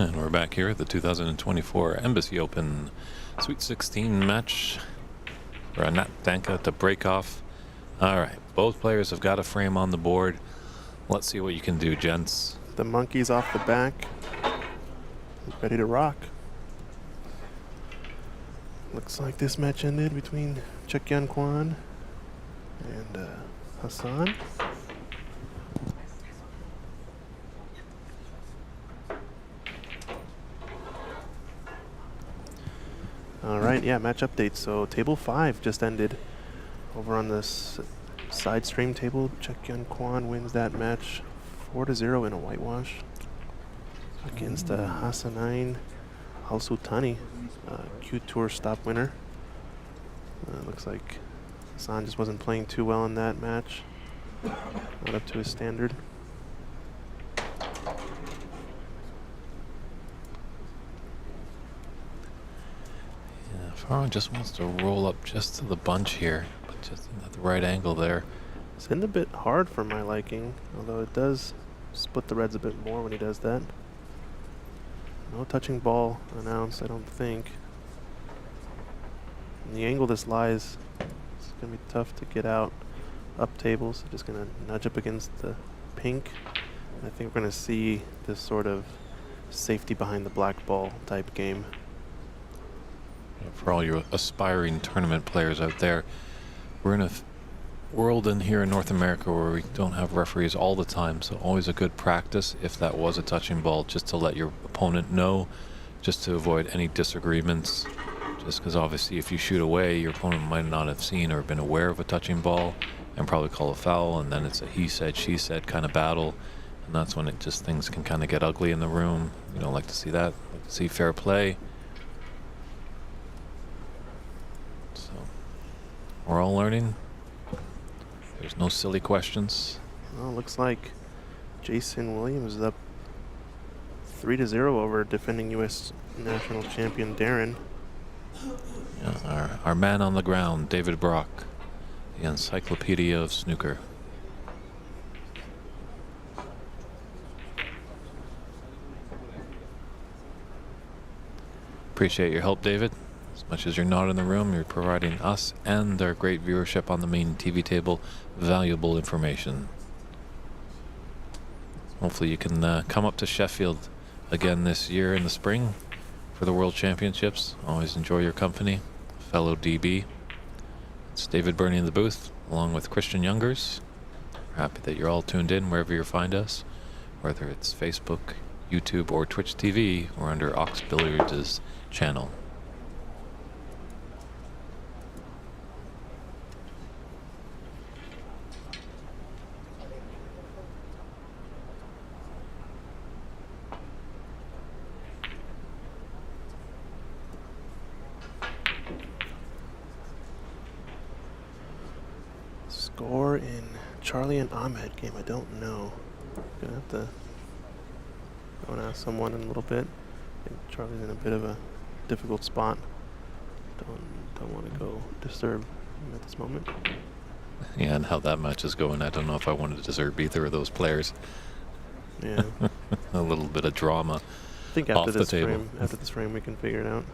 And we're back here at the 2024 Embassy Open Sweet 16 match for Anat Danka to break off. All right, both players have got a frame on the board. Let's see what you can do, gents. The monkey's off the back. Ready to rock. Looks like this match ended between Chuk-Yun Kwan and Hassan. All right, yeah, match update. So table 5 just ended. Over on this side stream table, Chuk-Yun Kwan wins that match 4-0 in a whitewash against Hasanain Al-Sultani, Q Tour stop winner. Looks like Hassan just wasn't playing too well in that match. Not up to his standard. Farhan just wants to roll up just to the bunch here, but just at the right angle there. It's hitting a bit hard for my liking, although it does split the reds a bit more when he does that. No touching ball announced, I don't think. And the angle this lies, it's going to be tough to get out up tables. So just going to nudge up against the pink. And I think we're going to see this sort of safety behind the black ball type game. For all your aspiring tournament players out there, we're in a world in here in North America where we don't have referees all the time, so always a good practice if that was a touching ball, just to let your opponent know, just to avoid any disagreements. Just because obviously if you shoot away, your opponent might not have seen or been aware of a touching ball and probably call a foul, and then it's a he said, she said kind of battle, and that's when it just things can kind of get ugly in the room. You don't like to see that. Like to see fair play. We're all learning. There's no silly questions. Well, looks like Jason Williams is up 3-0 over defending U.S. national champion Darren. Yeah, our man on the ground, David Brock, the encyclopedia of snooker. Appreciate your help, David. As much as you're not in the room, you're providing us and our great viewership on the main TV table valuable information. Hopefully you can come up to Sheffield again this year in the spring for the World Championships. Always enjoy your company, fellow DB. It's David Burney in the booth, along with Christian Youngers. We're happy that you're all tuned in wherever you find us, whether it's Facebook, YouTube, or Twitch TV, or under Ox Billiards' channel. Score in Charlie and Ahmed game, I don't know. Gonna have to go and ask someone in a little bit. I think Charlie's in a bit of a difficult spot. Don't want to go disturb him at this moment. Yeah, and how that match is going, I don't know if I wanted to disturb either of those players. Yeah. A little bit of drama. I think after this frame we can figure it out.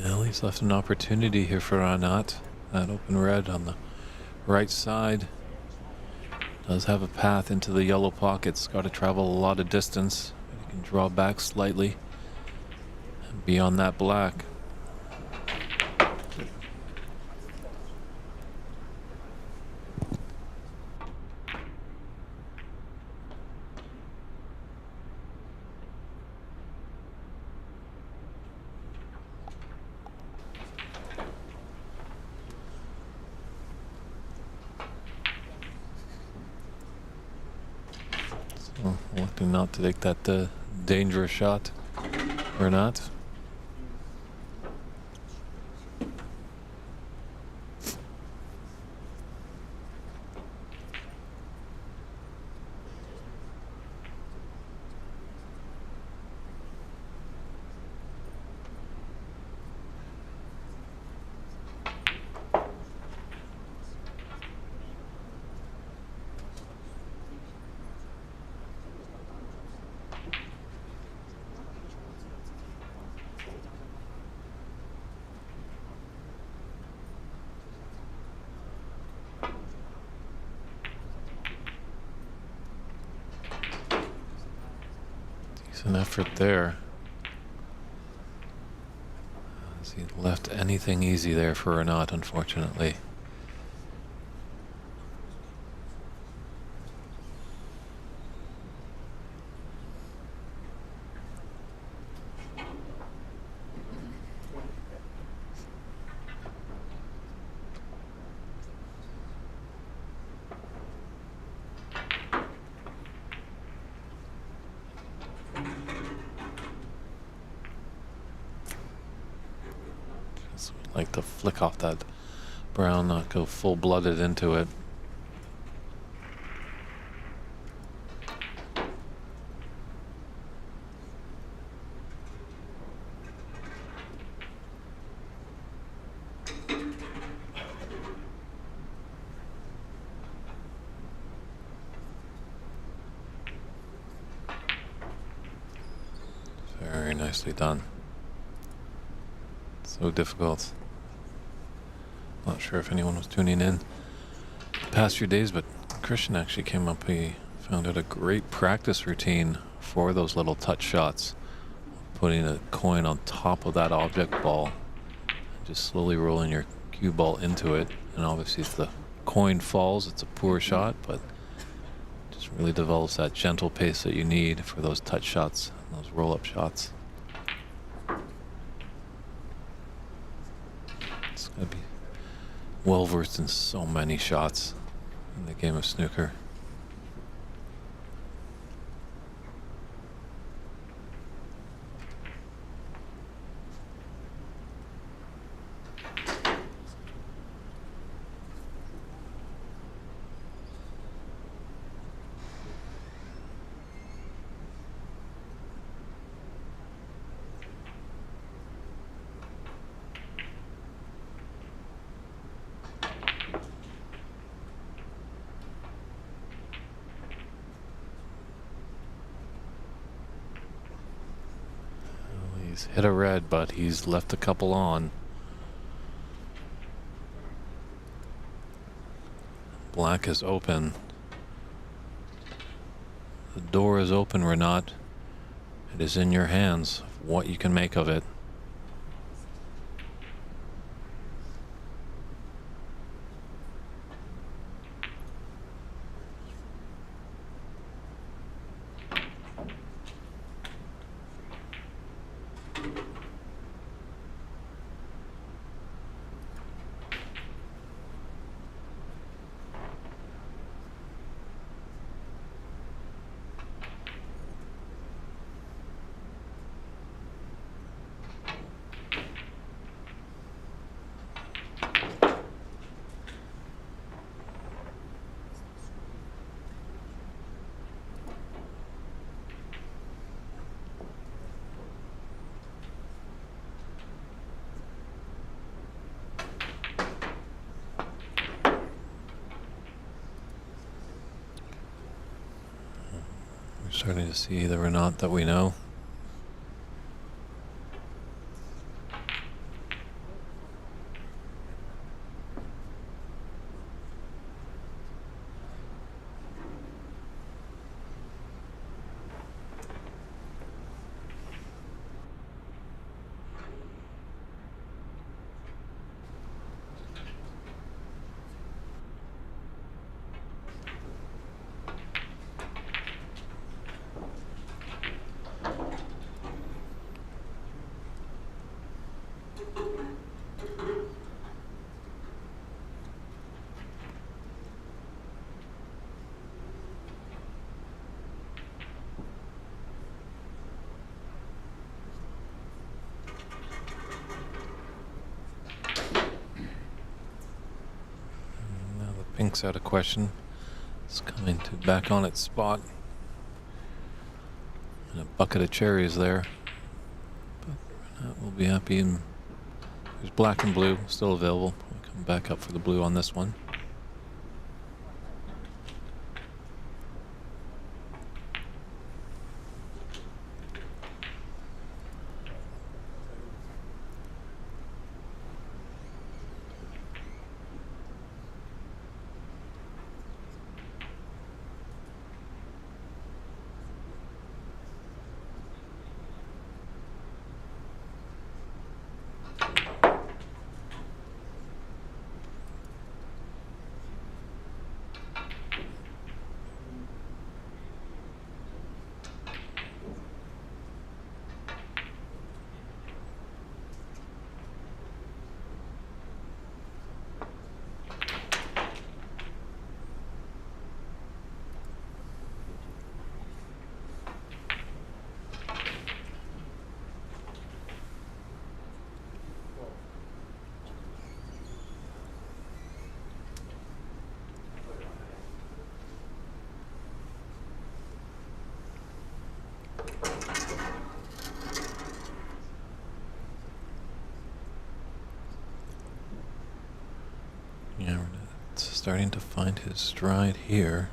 Well, he's left an opportunity here for Anat. That open red on the right side does have a path into the yellow pockets. Got to travel a lot of distance. He can draw back slightly and be on that black. expecting not to take that dangerous shot or not. Decent effort there. Has he left anything easy there for Renat, unfortunately? Like to flick off that brown, not go full-blooded into it. Very nicely done. So difficult. Not sure if anyone was tuning in the past few days, but Christian actually came up, he found out a great practice routine for those little touch shots. Putting a coin on top of that object ball, and just slowly rolling your cue ball into it. And obviously if the coin falls, it's a poor shot, but just really develops that gentle pace that you need for those touch shots, and those roll-up shots. It's gotta be well versed in so many shots in the game of snooker. He's hit a red, but he's left a couple on. Black is open. The door is open, Renat. It is in your hands, what you can make of it. We're starting to see the Renat that we know. pink's out of question. It's coming to back on its spot. And a bucket of cherries there. But Renat will be happy. And there's black and blue still available. We'll come back up for the blue on this one. Yeah, Renat's starting to find his stride here.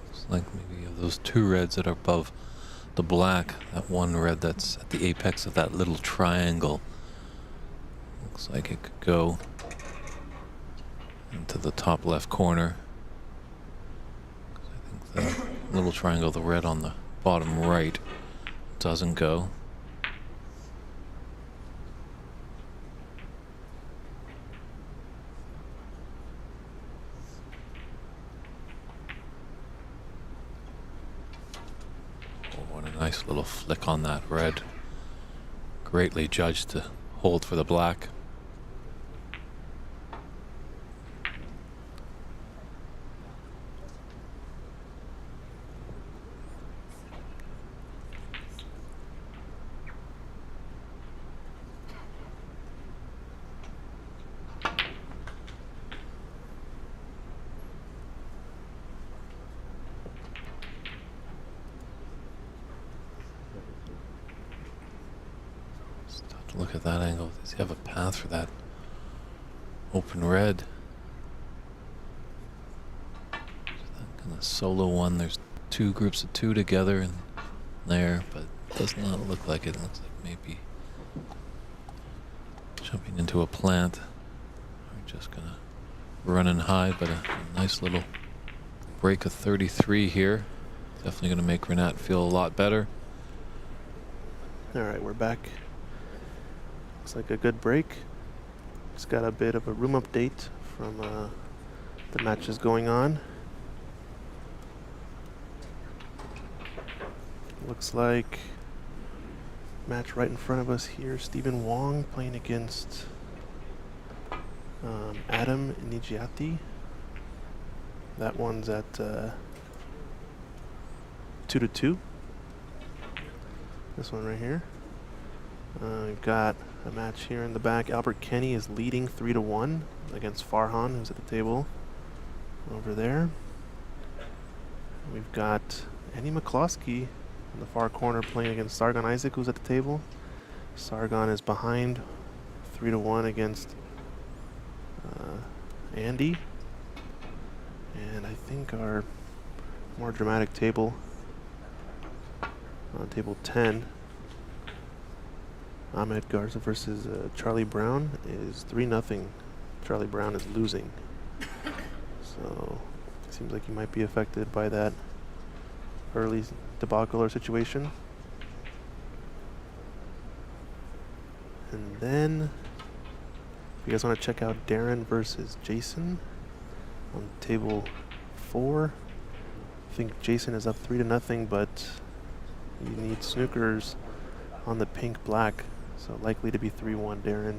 Looks like maybe of those two reds that are above the black, that one red that's at the apex of that little triangle. Looks like it could go into the top left corner. I think the little triangle, the red on the bottom right, doesn't go. Oh, what a nice little flick on that red. Greatly judged to hold for the black. Look at that angle. Does he have a path for that open red? So that kind of solo one. There's two groups of two together and there, but it does not look like it. It looks like maybe jumping into a plant. We're just gonna run and hide, but a nice little break of 33 here. Definitely gonna make Renat feel a lot better. All right, we're back. Looks like a good break. Just got a bit of a room update from the matches going on. Looks like match right in front of us here. Stephen Wong playing against Adam Nigiati. That one's at 2-2. This one right here. We've got a match here in the back. Albert Kenny is leading 3-1 against Farhan, who's at the table over there. We've got Andy McCloskey in the far corner playing against Sargon Isaac, who's at the table. Sargon is behind 3-1 against Andy. And I think our more dramatic table, on table 10, Ahmed Garza versus Charlie Brown, is 3-0. Charlie Brown is losing. So it seems like he might be affected by that early debacle or situation. And then if you guys want to check out Darren versus Jason on table 4, I think Jason is up 3-0, but you need snookers on the pink black. So likely to be 3-1 Darren,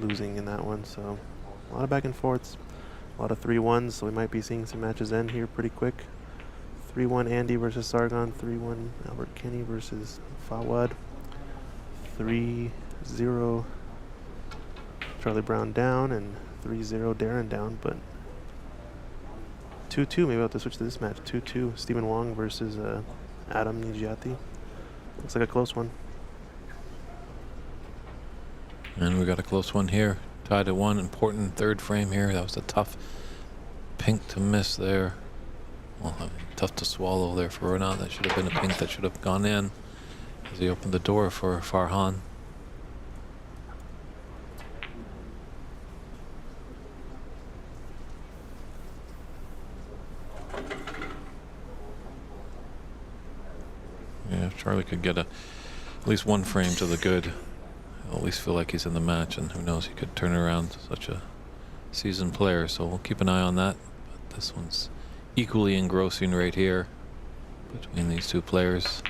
losing in that one. So A lot of back and forths. A lot of 3-1s, so we might be seeing some matches end here pretty quick. 3-1 Andy versus Sargon. 3-1 Albert Kenny versus Fawad. 3-0 Charlie Brown down, and 3-0 Darren down, but 2-2, maybe I'll have to switch to this match. 2-2 Stephen Wong versus Adam Nigiati. Looks like a close one. And we got a close one here. Tied at 1. Important third frame here. That was a tough pink to miss there. Well, I mean, tough to swallow there for Renan. That should have been a pink that should have gone in as he opened the door for Farhan. Yeah, if Charlie could get at least one frame to the good, I'll at least feel like he's in the match, and who knows, he could turn around such a seasoned player, so we'll keep an eye on that. But this one's equally engrossing right here between these two players.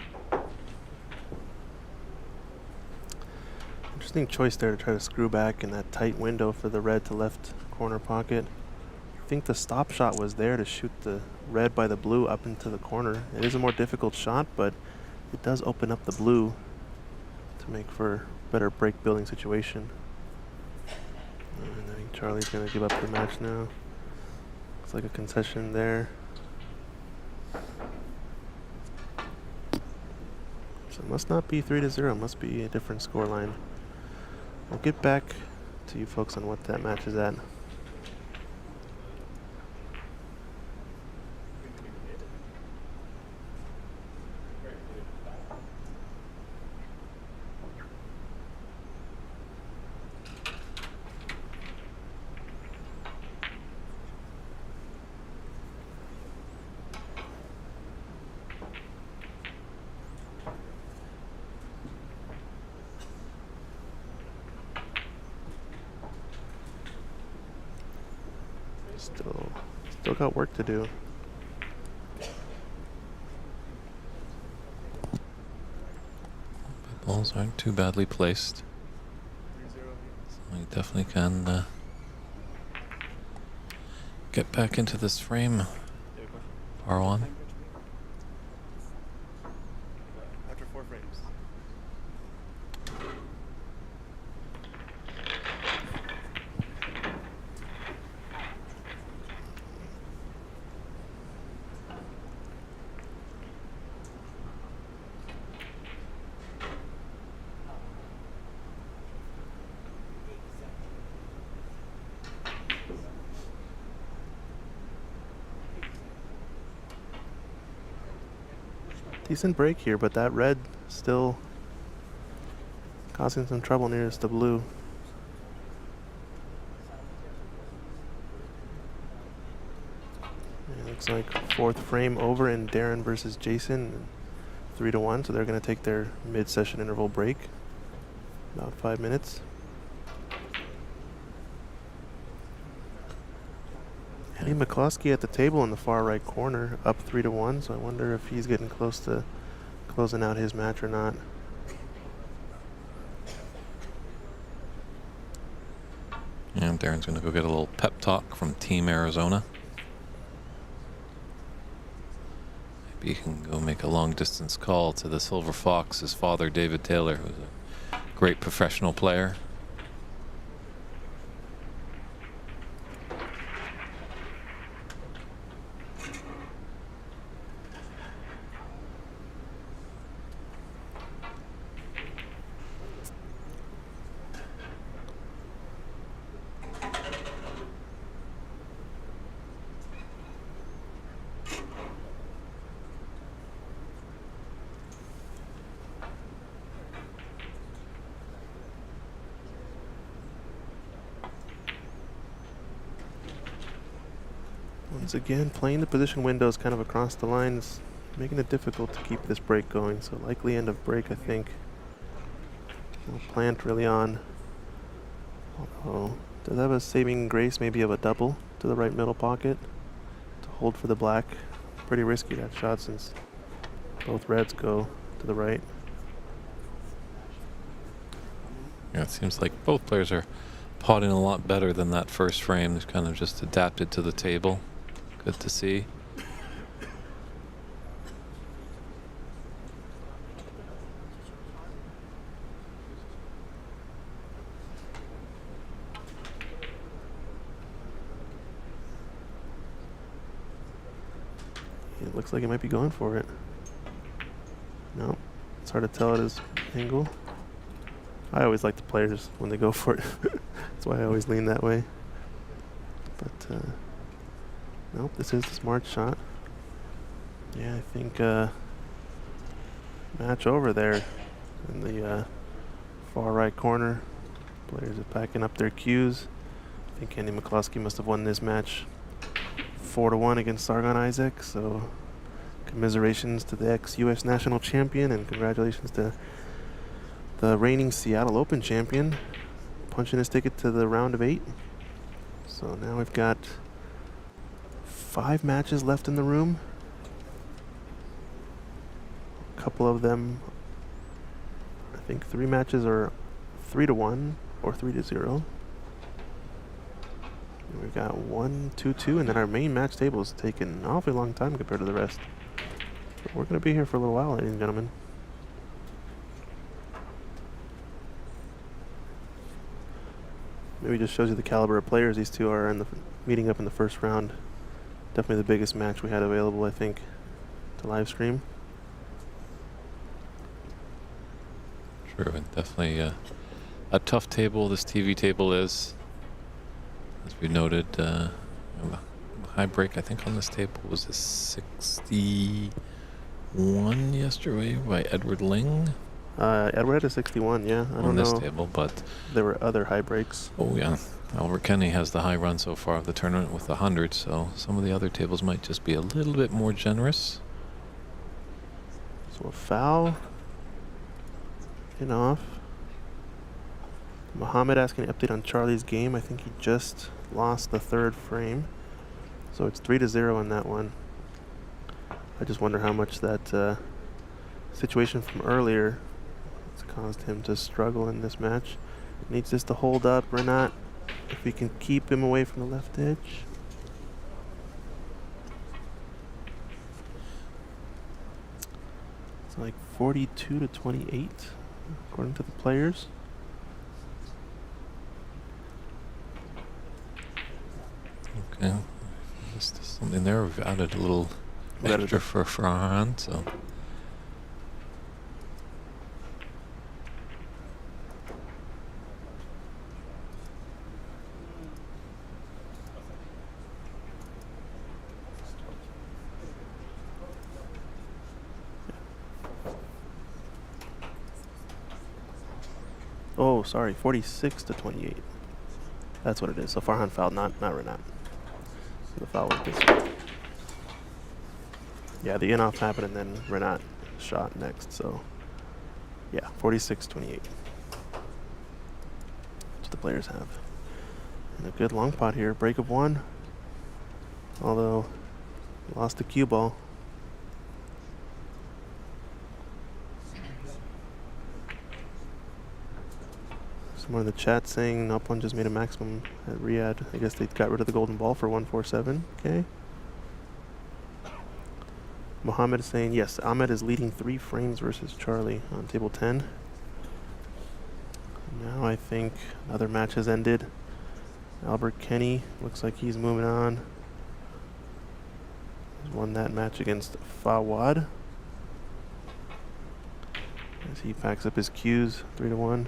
Interesting choice there to try to screw back in that tight window for the red to left corner pocket. I think the stop shot was there to shoot the red by the blue up into the corner. It is a more difficult shot, but it does open up the blue to make for a better break building situation. And I think Charlie's going to give up the match now. Looks like a concession there. So it must not be 3-0, must be a different scoreline. We'll get back to you folks on what that match is at. Still got work to do. Balls aren't too badly placed, so you definitely can get back into this frame. Farhan. After 4 frames. Decent break here, but that red still causing some trouble nearest the blue. It looks like 4th frame over in Darren versus Jason, 3-1, so they're going to take their mid-session interval break, about 5 minutes. Eddie McCloskey at the table in the far right corner, up 3-1, so I wonder if he's getting close to closing out his match or not. And Darren's going to go get a little pep talk from Team Arizona. Maybe he can go make a long distance call to the Silver Fox, his father, David Taylor, who's a great professional player. Once again, playing the position windows kind of across the lines, making it difficult to keep this break going. So likely end of break, I think. No plant really on. Although, does have a saving grace maybe of a double to the right middle pocket to hold for the black. Pretty risky that shot since both reds go to the right. Yeah, it seems like both players are potting a lot better than that first frame. He's kind of just adapted to the table. Good to see. It looks like he might be going for it. No, it's hard to tell at his angle. I always like the players when they go for it. That's why I always lean that way. But nope, this is the smart shot. Yeah, I think match over there in the far right corner. Players are packing up their cues. I think Andy McCloskey must have won this match 4-1 against Sargon Isaac. So commiserations to the ex-U.S. national champion, and congratulations to the reigning Seattle Open champion, punching his ticket to the round of 8. So now we've got 5 matches left in the room. A couple of them, I think 3 matches are 3-1 or 3-0. And we've got 1, 2, 2, and then our main match table has taken an awfully long time compared to the rest. But we're going to be here for a little while, ladies and gentlemen. Maybe just shows you the caliber of players these two are in the meeting up in the first round. Definitely the biggest match we had available, I think, to live stream. True, and definitely a tough table this TV table is. As we noted, the high break I think on this table was a 61 yesterday by Edward Ling. Edward had a 61, yeah. I don't know. On this table, but there were other high breaks. Oh yeah, Albert Kenny has the high run so far of the tournament with 100, so some of the other tables might just be a little bit more generous. So a foul. In off. Muhammad asking an update on Charlie's game. I think he just lost the 3rd frame. So it's 3-0 in that one. I just wonder how much that situation from earlier has caused him to struggle in this match. Needs this to hold up or not. If we can keep him away from the left edge. It's like 42-28 according to the players. Okay, just something there. We've added a little extra for Farhan, so. Oh, sorry, 46-28. That's what it is. So Farhan fouled, not Renat. So the foul was this one. Yeah, the in-off happened and then Renat shot next. So yeah, 46-28. That's what the players have. And a good long pot here. Break of 1. Although lost the cue ball. Someone in the chat saying Nopon just made a maximum at Riyadh. I guess they got rid of the golden ball for 147. Okay. Mohammed is saying yes, Ahmed is leading 3 frames versus Charlie on table 10. Now I think another match has ended. Albert Kenny looks like he's moving on. He's won that match against Fawad. As he packs up his cues, 3-1.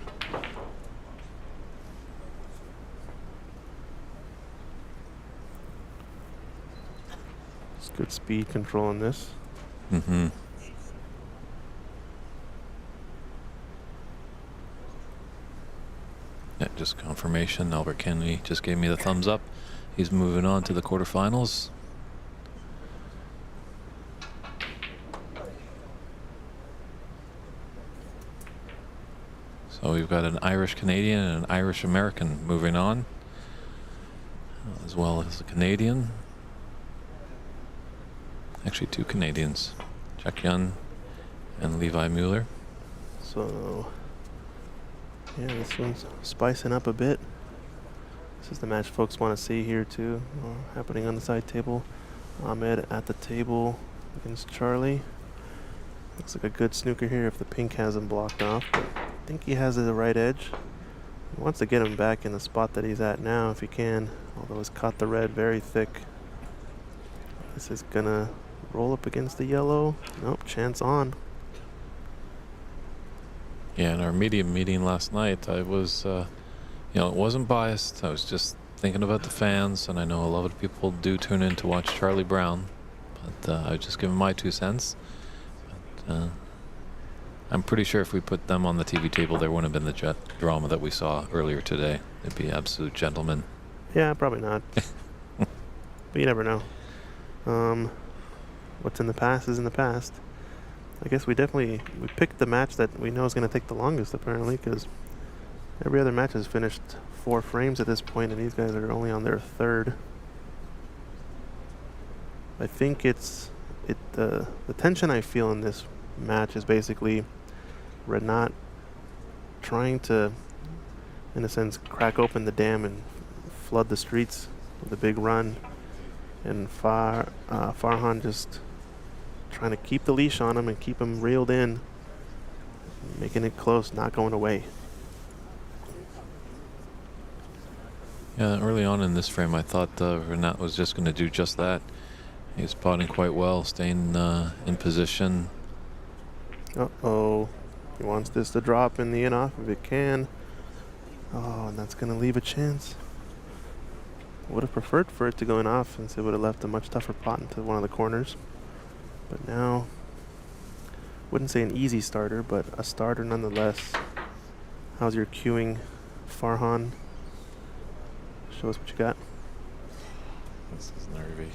Good speed control on this. Mm-hmm. Yeah, just confirmation. Albert Kennedy just gave me the thumbs up. He's moving on to the quarterfinals. So we've got an Irish Canadian and an Irish American moving on, as well as a Canadian. Actually, 2 Canadians, Jack Yun and Levi Mueller. So, yeah, this one's spicing up a bit. This is the match folks want to see here too, happening on the side table. Ahmed at the table against Charlie. Looks like a good snooker here if the pink has him blocked off. But I think he has the right edge. He wants to get him back in the spot that he's at now if he can, although he's caught the red very thick. This is gonna roll up against the yellow. Nope, chance on. Yeah, in our medium meeting last night, I was, you know, it wasn't biased. I was just thinking about the fans, and I know a lot of people do tune in to watch Charlie Brown, but I was just giving my 2 cents. But, I'm pretty sure if we put them on the TV table, there wouldn't have been the drama that we saw earlier today. They'd be absolute gentlemen. Yeah, probably not. But you never know. What's in the past is in the past. I guess we picked the match that we know is going to take the longest, apparently, because every other match has finished 4 frames at this point, and these guys are only on their 3rd. I think the tension I feel in this match is basically Renat trying to, in a sense, crack open the dam and flood the streets with a big run, and Farhan just trying to keep the leash on him and keep him reeled in, making it close, not going away. Yeah, early on in this frame, I thought Renat was just going to do just that. He's spotting quite well, staying in position. Uh-oh. He wants this to drop in the in-off if it can. Oh, and that's going to leave a chance. Would have preferred for it to go in off, since it would have left a much tougher pot into one of the corners. But now, wouldn't say an easy starter, but a starter nonetheless. How's your cueing, Farhan? Show us what you got. This is nervy.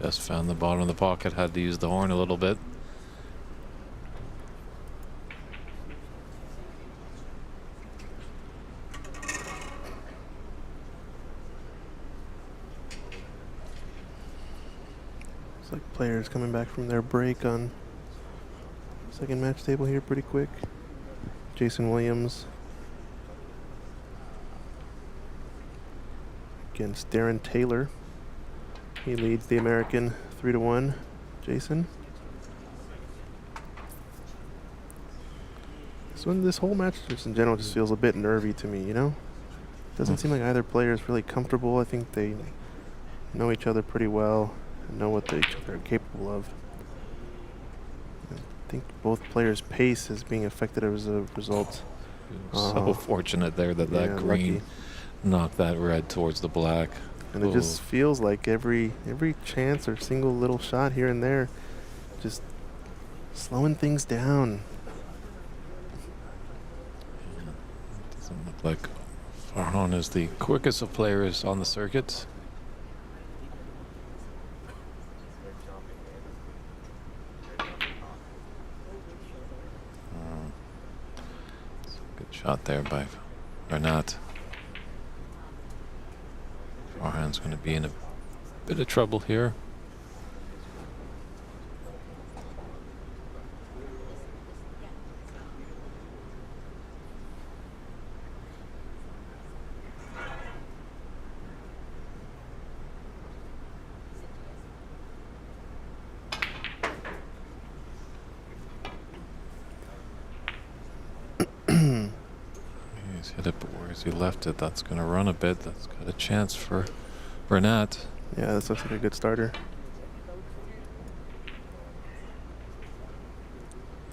Just found the bottom of the pocket, had to use the horn a little bit. Looks like players coming back from their break on second match table here pretty quick. Jason Williams against Darren Taylor. He leads the American 3-1. Jason. This whole match just in general just feels a bit nervy to me, you know? Doesn't seem like either player is really comfortable. I think they know each other pretty well and know what each other are capable of. I think both players' pace is being affected as a result. So fortunate there that that green lucky. Knocked that red towards the black. And it just feels like every chance or single little shot here and there just slowing things down. Yeah, doesn't look like Farhan is the quickest of players on the circuit. Good shot there by Renat. Farhan's going to be in a bit of trouble here. He's hit it, but where's he left it? That's going to run a bit. That's got a chance for Renat. Yeah, this looks like a good starter.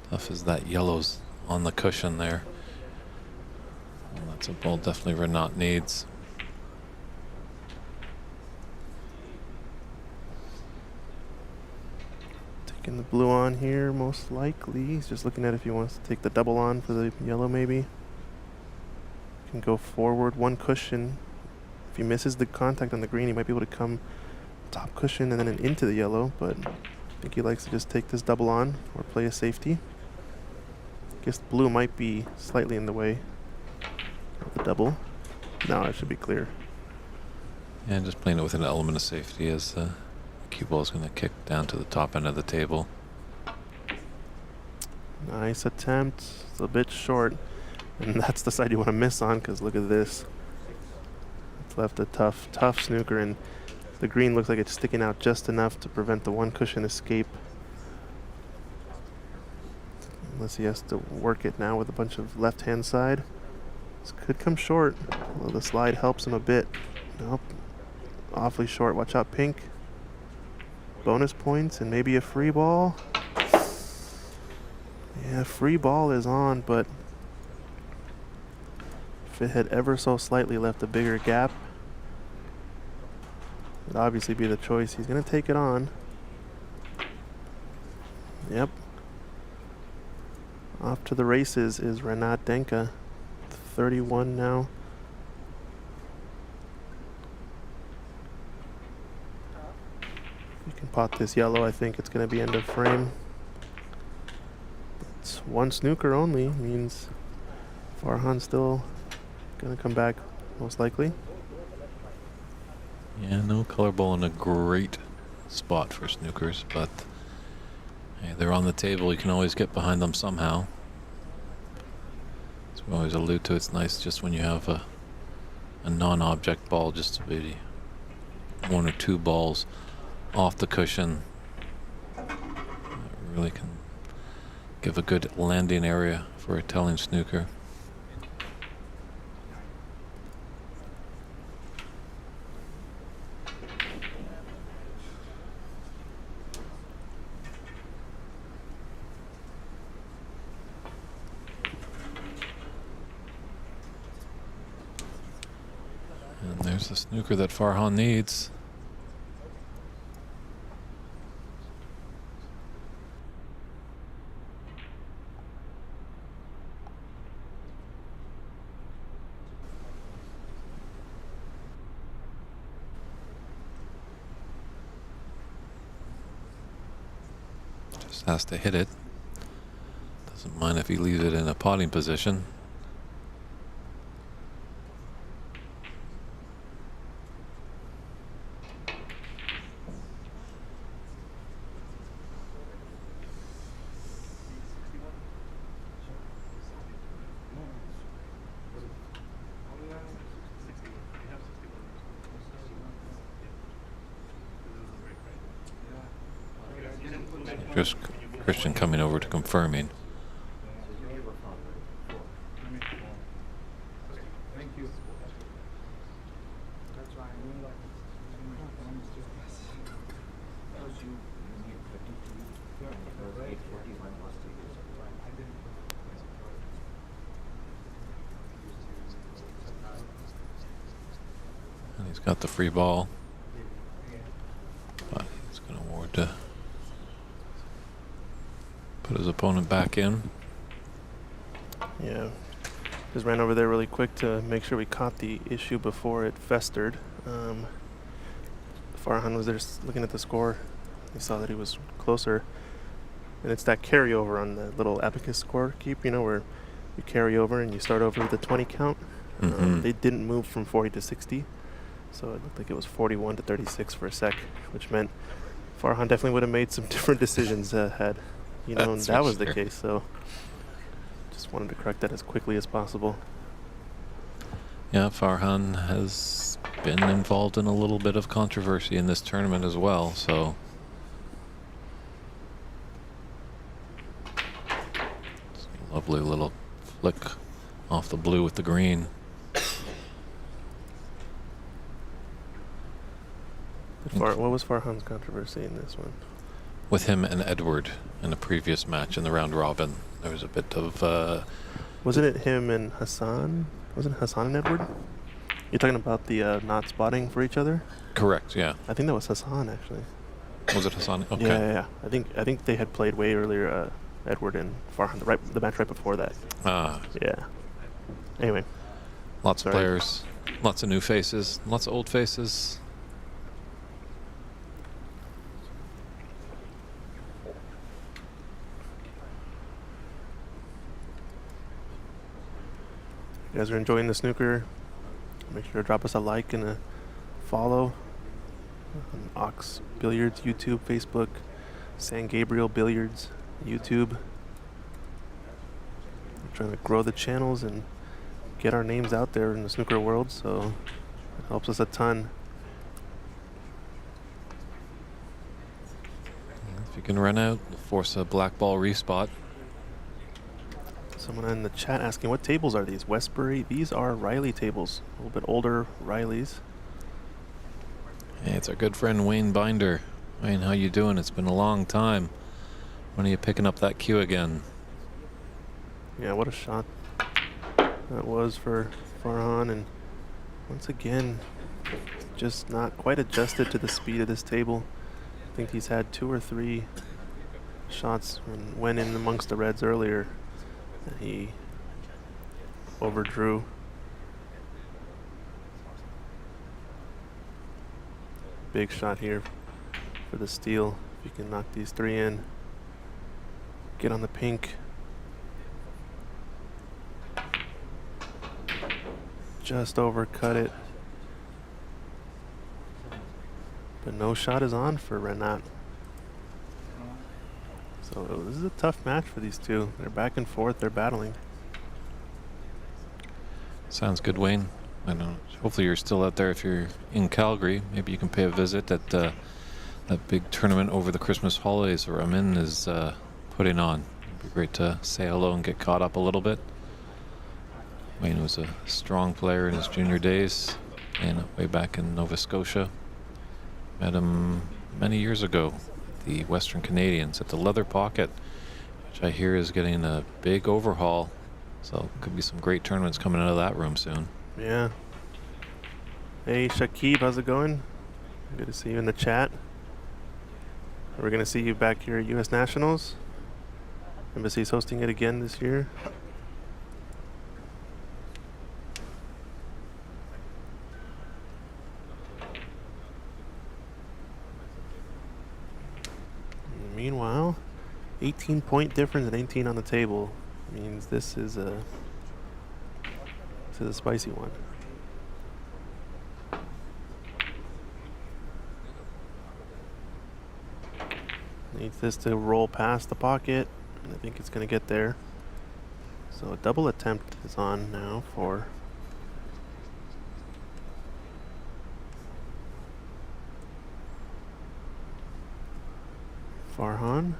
Tough as that yellow's on the cushion there. Well, that's a ball definitely Renat needs. Taking the blue on here, most likely. He's just looking at if he wants to take the double on for the yellow, maybe. Can go forward one cushion. If he misses the contact on the green, he might be able to come top cushion and then into the yellow, but I think he likes to just take this double on or play a safety. Guess the blue might be slightly in the way of the double. No, it should be clear. And just playing it with an element of safety as cue ball is going to kick down to the top end of the table. Nice attempt. It's a bit short. And that's the side you want to miss on, because look at this. It's left a tough snooker, and the green looks like it's sticking out just enough to prevent the one cushion escape. Unless he has to work it now with a bunch of left-hand side. This could come short. Well, the slide helps him a bit. Nope. Awfully short. Watch out, pink. Bonus points and maybe a free ball. Yeah, free ball is on, but if it had ever so slightly left a bigger gap, it'd obviously be the choice. He's going to take it on. Yep. Off to the races is Renat Denka, 31 now. You can pot this yellow. I think it's going to be end of frame. It's one snooker only, means Farhan's still going to come back most likely. Yeah, no color ball in a great spot for snookers, but hey, they're on the table. You can always get behind them somehow. As we always allude to, it's nice just when you have a non-object ball, just to be one or two balls off the cushion. That really can give a good landing area for a telling snooker. And there's the snooker that Farhan needs. Just has to hit it. Doesn't mind if he leaves it in a potting position. Just Christian coming over to confirming. And he's got the free ball. But he's going to award to put his opponent back in. Yeah. Just ran over there really quick to make sure we caught the issue before it festered. Farhan was there looking at the score. He saw that he was closer. And it's that carryover on the little abacus score keep, you know, where you carry over and you start over with the 20 count. They didn't move from 40 to 60. So it looked like it was 41 to 36 for a sec, which meant Farhan definitely would have made some different decisions had, you know, That's that for was the sure. case. So just wanted to correct that as quickly as possible. Yeah, Farhan has been involved in a little bit of controversy in this tournament as well, so it's a lovely little flick off the blue with the green. What was Farhan's controversy in this one? With him and Edward in the previous match in the round robin, there was a bit of Wasn't it him and Hassan? Wasn't it Hassan and Edward? You're talking about the not spotting for each other? correct, yeah. I think that was Hassan, actually. Was it Hassan? Okay. Yeah. I think they had played way earlier, Edward and Farhan, the match right before that. Ah, Yeah. Anyway. lots Sorry. of players, lots of new faces, lots of old faces. You guys are enjoying the snooker, make sure to drop us a like and a follow. on Ox Billiards, YouTube, Facebook, San Gabriel Billiards, YouTube. We're trying to grow the channels and get our names out there in the snooker world, so it helps us a ton. If you can run out, force a black ball respot. Someone in the chat asking, what tables are these? Westbury? These are Riley tables. A little bit older Rileys. Hey, it's our good friend Wayne Binder. Wayne, how you doing? It's been a long time. When are you picking up that cue again? Yeah, what a shot that was for Farhan. And once again, just not quite adjusted to the speed of this table. I think he's had 2 or 3 shots and went in amongst the reds earlier that he overdrew. Big shot here for the steal. If you can knock these 3 in, get on the pink. Just overcut it. But no shot is on for Renat. So this is a tough match for these two. They're back and forth. They're battling. Sounds good, Wayne. I know. Hopefully you're still out there. If you're in Calgary, maybe you can pay a visit at that big tournament over the Christmas holidays where Amin is putting on. It'd be great to say hello and get caught up a little bit. Wayne was a strong player in his junior days and way back in Nova Scotia. Met him many years ago, the Western Canadians at the Leather Pocket, which I hear is getting a big overhaul. So could be some great tournaments coming out of that room soon. Yeah. Hey, Shakib, how's it going? Good to see you in the chat. We're going to see you back here at U.S. Nationals. Embassy's hosting it again this year. Meanwhile, 18-point difference and 18 on the table means this is a spicy one. Needs this to roll past the pocket, and I think it's going to get there. So a double attempt is on now for Farhan.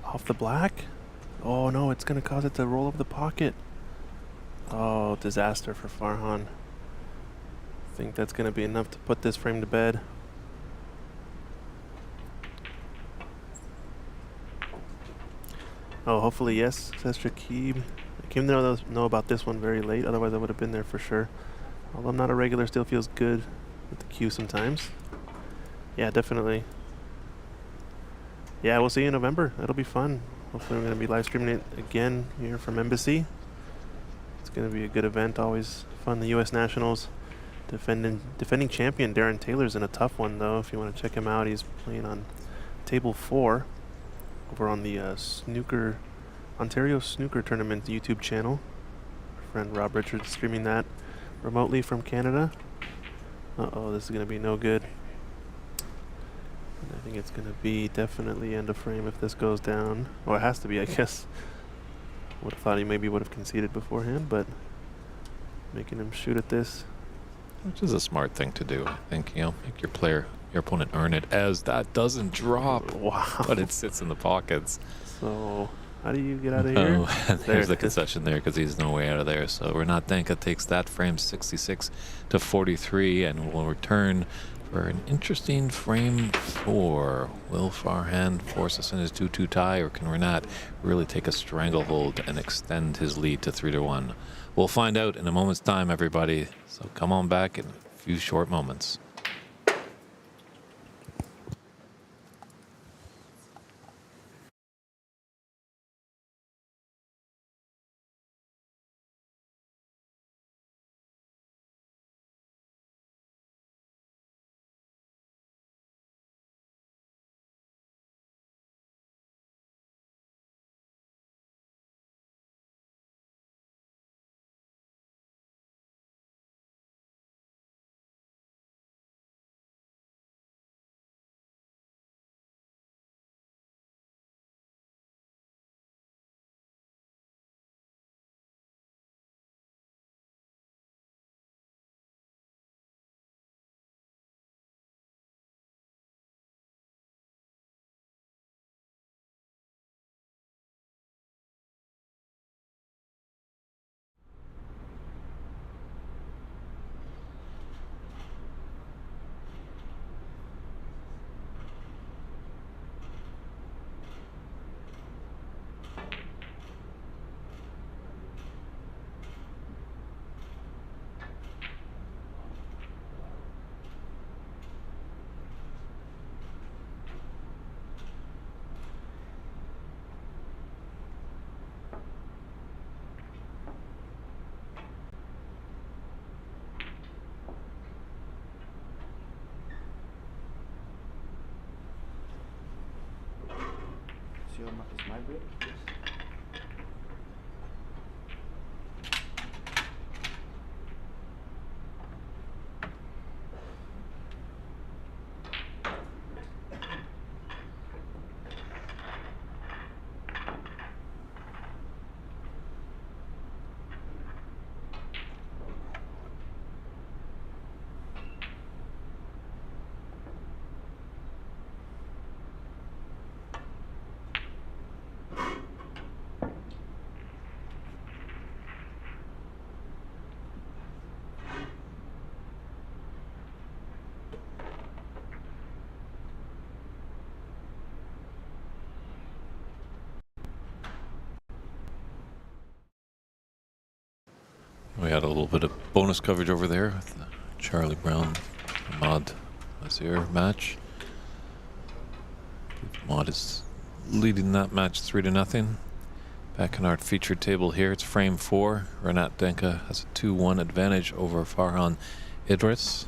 Off the black. Oh no, it's going to cause it to roll over the pocket. Oh, disaster for Farhan. I think that's going to be enough to put this frame to bed. Oh, hopefully yes, says Shakib. I came to know about this one very late, otherwise I would have been there for sure. Although I'm not a regular, still feels good with the queue sometimes. Yeah, definitely. Yeah, we'll see you in November. That'll be fun. Hopefully we're going to be live streaming it again here from Embassy. It's going to be a good event, always fun. The U.S. Nationals. Defending champion Darren Taylor's in a tough one, though. If you want to check him out, he's playing on table 4 over on the Ontario Snooker Tournament YouTube channel. Our friend Rob Richards streaming that remotely from Canada. Uh-oh, this is going to be no good. And I think it's going to be definitely end of frame if this goes down. Well, it has to be, I guess. Would have thought he maybe would have conceded beforehand, but making him shoot at this. Which is a smart thing to do. I think, you know, make your opponent earn it as that doesn't drop. Wow. But it sits in the pockets. So how do you get out of here? There's the concession there because he's no way out of there. So Renat Danka takes that frame 66 to 43 and will return for an interesting frame 4. Will Farhan force us in his 2-2 tie, or can Renat really take a stranglehold and extend his lead to 3-1? We'll find out in a moment's time, everybody. So come on back in a few short moments. is my break? Yes. We had a little bit of bonus coverage over there with the Charlie Brown Ahmad Nazir match. Ahmad is leading that match 3-0. Back in our featured table here, it's frame 4. Renat Denka has a 2-1 advantage over Farhan Idris.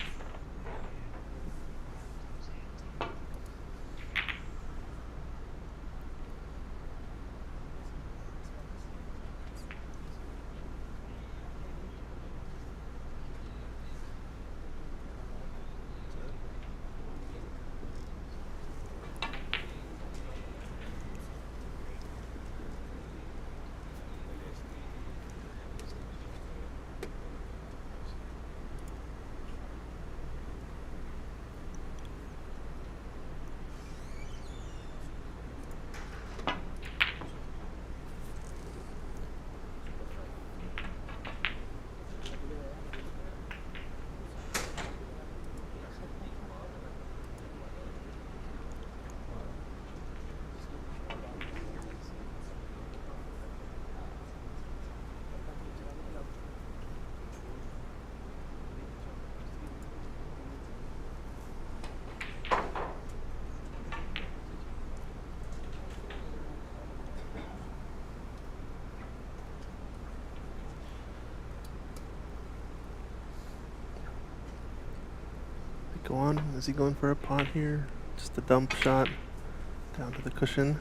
Go on. Is he going for a pot here? Just a dump shot down to the cushion.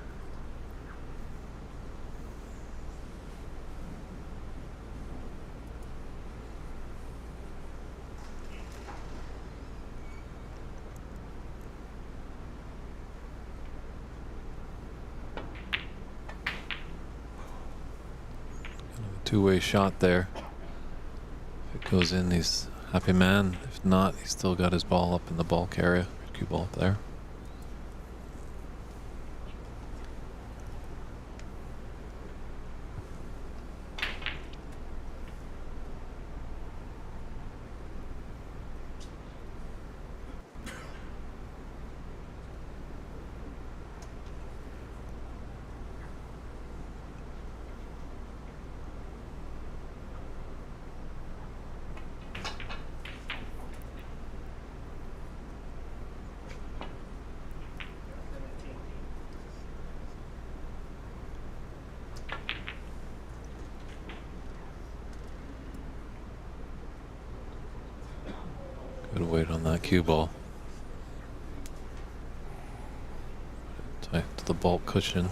Two-way shot there. If it goes in, he's happy man. If not, he's still got his ball up in the bulk area. Cue ball up there. Good weight on that cue ball. Tight to the bulk cushion.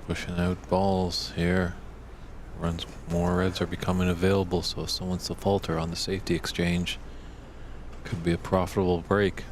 Pushing out balls here. Runs more reds are becoming available, so if someone's to falter on the safety exchange, could be a profitable break.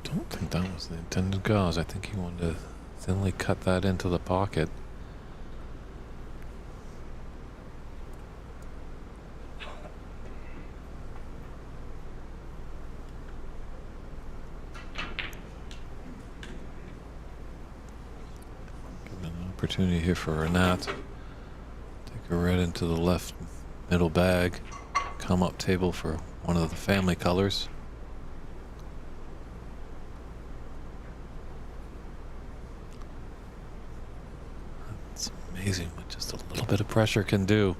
I don't think that was the intended gauze. I think he wanted to thinly cut that into the pocket. Give an opportunity here for Renat. Take a red into the left middle bag. Come up table for one of the family colors. Amazing what just a little bit of pressure can do.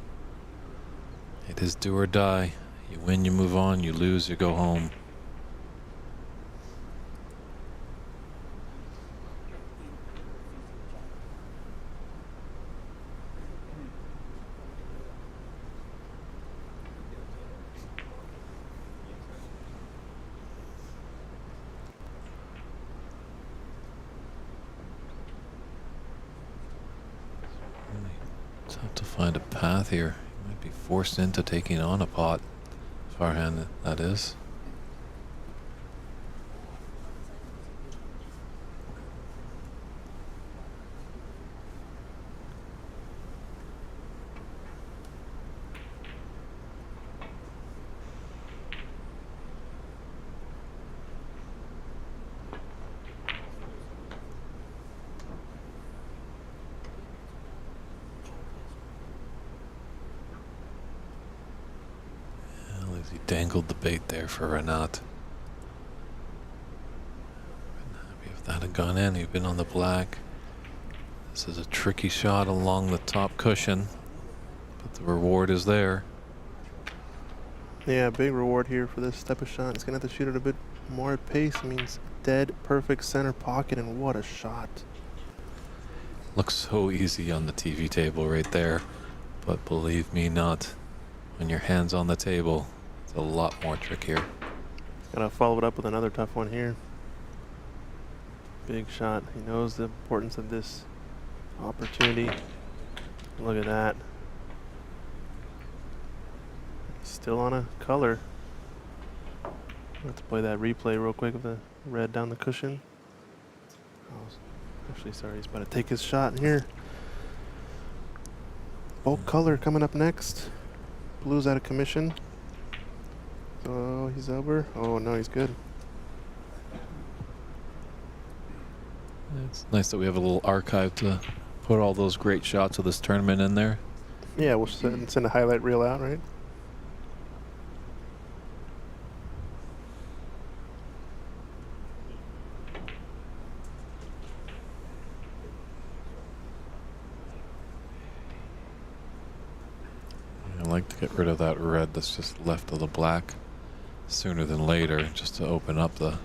It is do or die. You win, you move on. You lose, you go home. Tough to find a path here. You might be forced into taking on a pot. Farhand, that is. He dangled the bait there for Renat. Happy if that had gone in. He'd been on the black. This is a tricky shot along the top cushion, but the reward is there. Yeah, big reward here for this type of shot. He's going to have to shoot it a bit more at pace. Means dead perfect center pocket, and what a shot. Looks so easy on the TV table right there, but believe me not, when your hand's on the table, it's a lot more trickier. Gotta follow it up with another tough one here. Big shot. He knows the importance of this opportunity. Look at that. Still on a color. Let's play that replay real quick of the red down the cushion. Oh, actually, sorry, he's about to take his shot here. Bulk color coming up next. Blue's out of commission. Oh, he's over. Oh, no, he's good. It's nice that we have a little archive to put all those great shots of this tournament in there. Yeah, we'll send a highlight reel out, right? I like to get rid of that red that's just left of the black sooner than later, just to open up the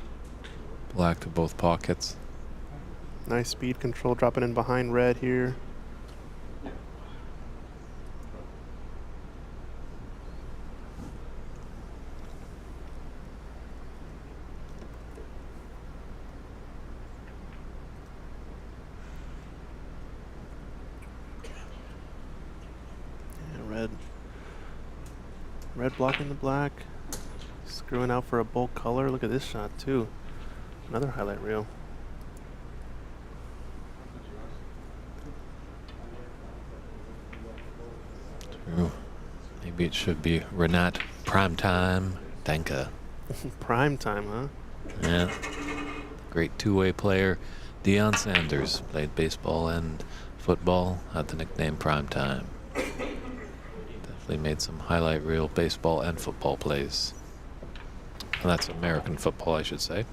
black to both pockets. Nice speed control, dropping in behind red here. Yeah, red blocking the black. Screwing out for a bulk color. Look at this shot too. Another highlight reel. True. Maybe it should be Renat Primetime Danke. Prime time, huh? Yeah. Great two-way player. Deion Sanders played baseball and football, had the nickname Primetime. Definitely made some highlight reel baseball and football plays. And that's American football, I should say.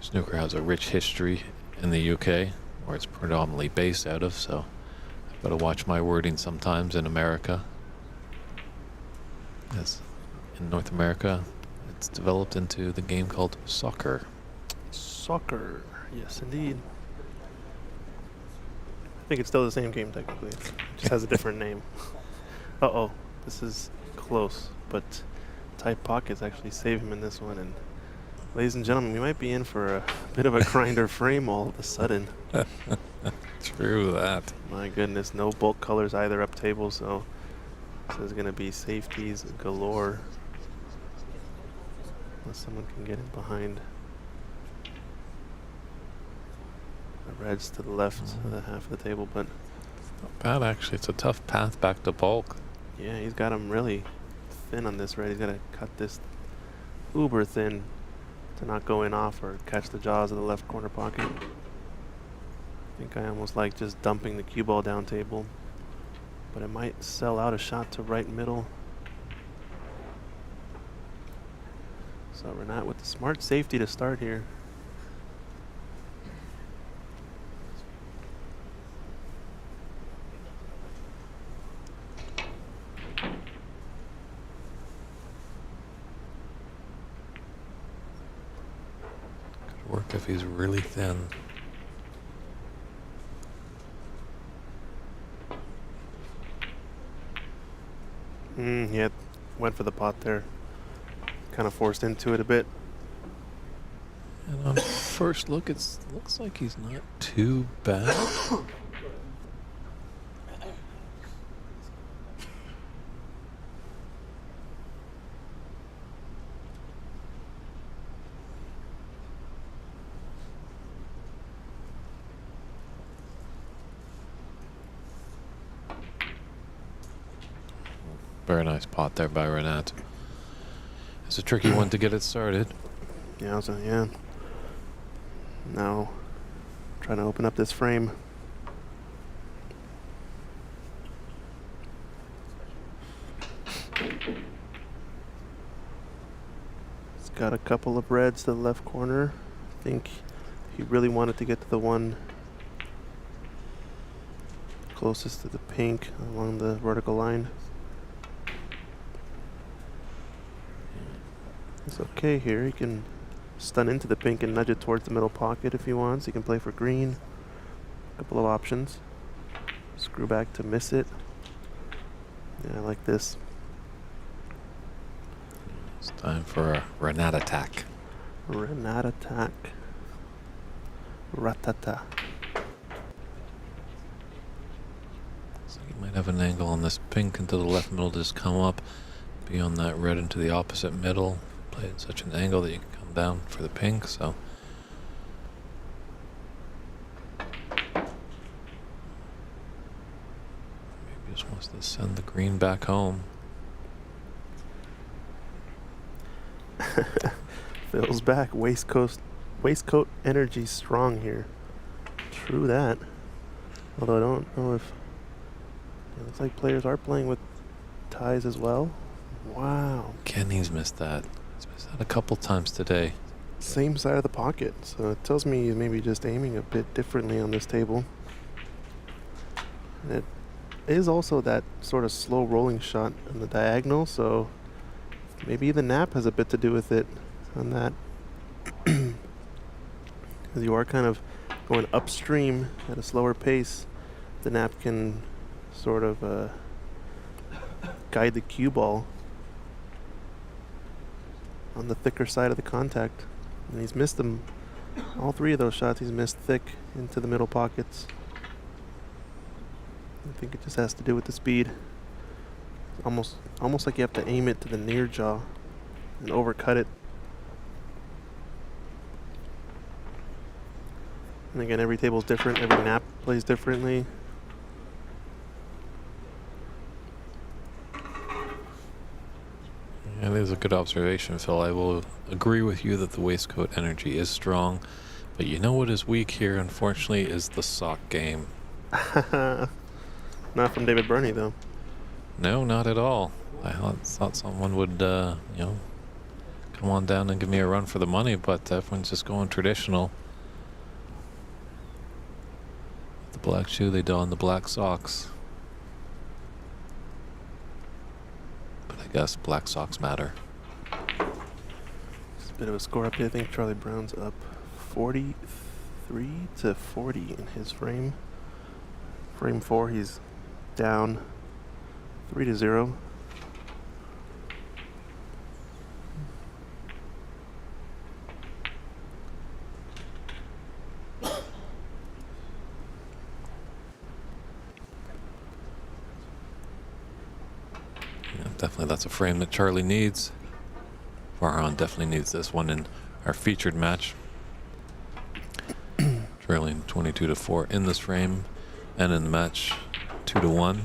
Snooker has a rich history in the UK, where it's predominantly based out of, so I've got to watch my wording sometimes in America. Yes, in North America, it's developed into the game called soccer. Soccer, yes indeed. I think it's still the same game technically. It just has a different name. Uh-oh, this is close, but tight pockets actually save him in this one. And ladies and gentlemen, we might be in for a bit of a grinder frame all of a sudden. True that. My goodness, no bulk colors either up table, so this is going to be safeties galore. Unless someone can get in behind. The reds to the left of the half of the table, but Not bad, actually. It's a tough path back to bulk. yeah, he's got him really thin on this red. He's got to cut this uber thin to not go in off or catch the jaws of the left corner pocket. I think I almost like just dumping the cue ball down table, but it might sell out a shot to right middle. So Renat with the smart safety to start here. if he's really thin. Yeah, went for the pot there. Kind of forced into it a bit. And on first look, it looks like he's not too bad. Very nice pot there by Renat. It's a tricky one to get it started. Yeah, yeah. Now, trying to open up this frame. It's got a couple of reds to the left corner. I think he really wanted to get to the one closest to the pink along the vertical line. It's okay here. He can stun into the pink and nudge it towards the middle pocket if he wants. He can play for green. A couple of options. Screw back to miss it. Yeah, I like this. It's time for a Renat attack. Renat attack. Ratata. So you might have an angle on this pink into the left middle to just come up, be on that red into the opposite middle. Play at such an angle that you can come down for the pink, so. Maybe just wants to send the green back home. Phil's back. Waistcoat energy strong here. True that. Although I don't know if it looks like players are playing with ties as well. Wow. Kenny's missed that. He's missed that a couple times today. Same side of the pocket, so it tells me he's maybe just aiming a bit differently on this table. And it is also that sort of slow rolling shot on the diagonal, so maybe the nap has a bit to do with it on that. Because you are kind of going upstream at a slower pace, the nap can sort of guide the cue ball on the thicker side of the contact. And he's missed them. All three of those shots he's missed thick into the middle pockets. I think it just has to do with the speed. Almost like you have to aim it to the near jaw and overcut it. And again, every table's different. Every nap plays differently. Yeah, that is a good observation, Phil. I will agree with you that the waistcoat energy is strong, but you know what is weak here, unfortunately, is the sock game. Not from David Burney, though. No, not at all. I thought someone would, come on down and give me a run for the money, but everyone's just going traditional. The black shoe, they don the black socks. But I guess black socks matter. Just a bit of a score update. I think Charlie Brown's up 43 to 40 in his frame. Frame 4, he's down 3-0. Definitely that's a frame that Charlie needs. Farhan definitely needs this one in our featured match. Trailing 22-4 in this frame, and in the match 2-1.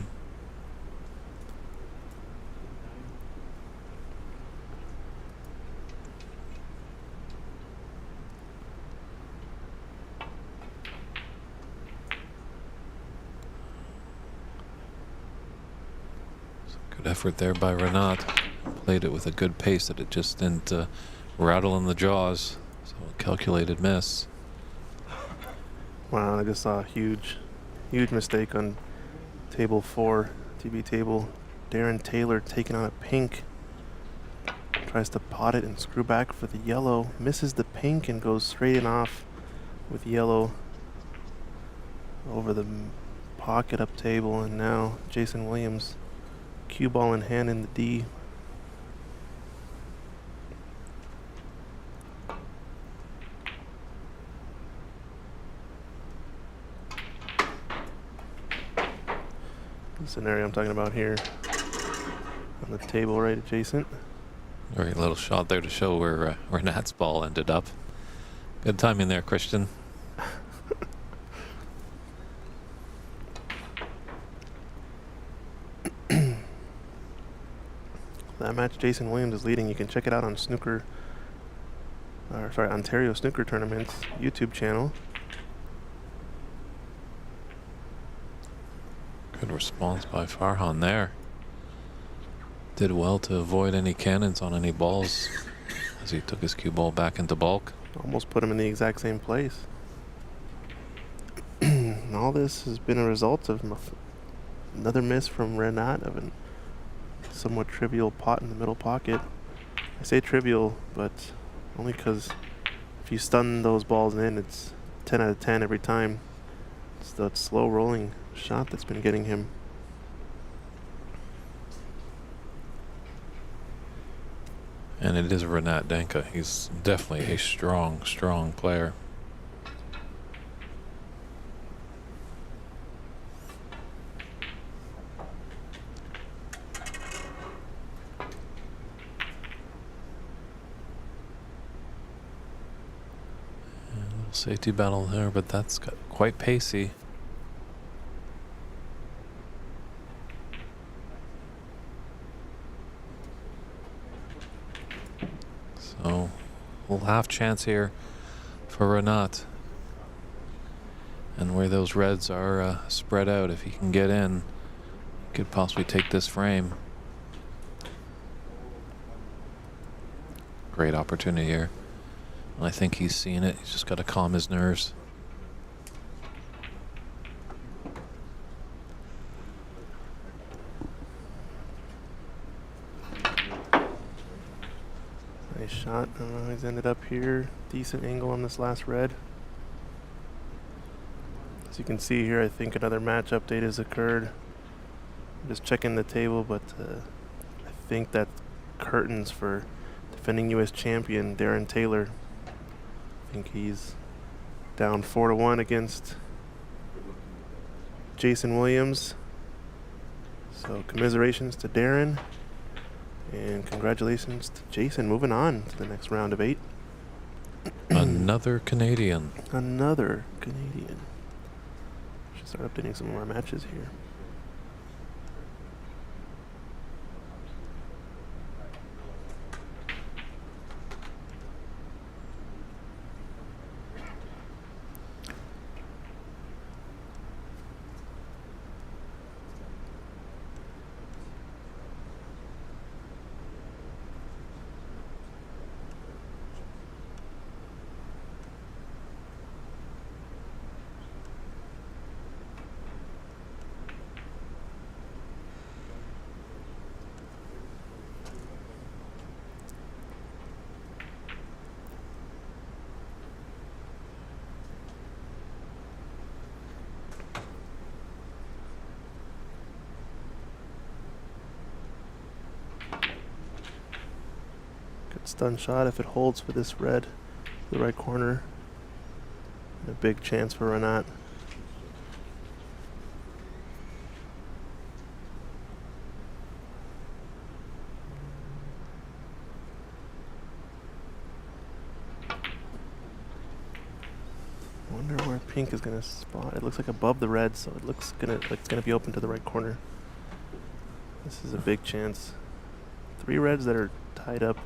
Good effort there by Renat. Played it with a good pace that it just didn't rattle in the jaws. So a calculated miss. Wow, I just saw a huge mistake on table 4, TV table. Darren Taylor taking on a pink. Trying Tries to pot it and screw back for the yellow. Misses the pink and goes straight and off with yellow over the pocket up table. And now Jason Williams, cue ball in hand in the D. The scenario I'm talking about here on the table right adjacent. Great little shot there to show where Renat's ball ended up. Good timing there, Christian. That match Jason Williams is leading. You can check it out on Ontario Snooker Tournament's YouTube channel. Good response by Farhan there. Did well to avoid any cannons on any balls as he took his cue ball back into bulk. Almost put him in the exact same place. And all this has been a result of another miss from Renat of a somewhat trivial pot in the middle pocket. I say trivial, but only because if you stun those balls in, it's 10 out of 10 every time. It's that slow rolling shot that's been getting him. And it is Renat Danka. He's definitely a strong, strong player. And a little safety battle there, but that's got quite pacey. So, we'll have chance here for Renat. And where those reds are spread out, if he can get in, he could possibly take this frame. Great opportunity here. And I think he's seen it. He's just got to calm his nerves. Nice shot. He's ended up here. Decent angle on this last red. As you can see here, I think another match update has occurred. I'm just checking the table, but I think that curtains for defending U.S. champion Darren Taylor. I think he's down 4-1 against Jason Williams. So commiserations to Darren. And congratulations to Jason, moving on to the next round of 8. Another Canadian. Another Canadian. Should start updating some of our matches here. Stun shot if it holds for this red, the right corner. And a big chance for Renat. Wonder where pink is gonna spot. It looks like above the red, so it looks like it's gonna be open to the right corner. This is a big chance. 3 reds that are tied up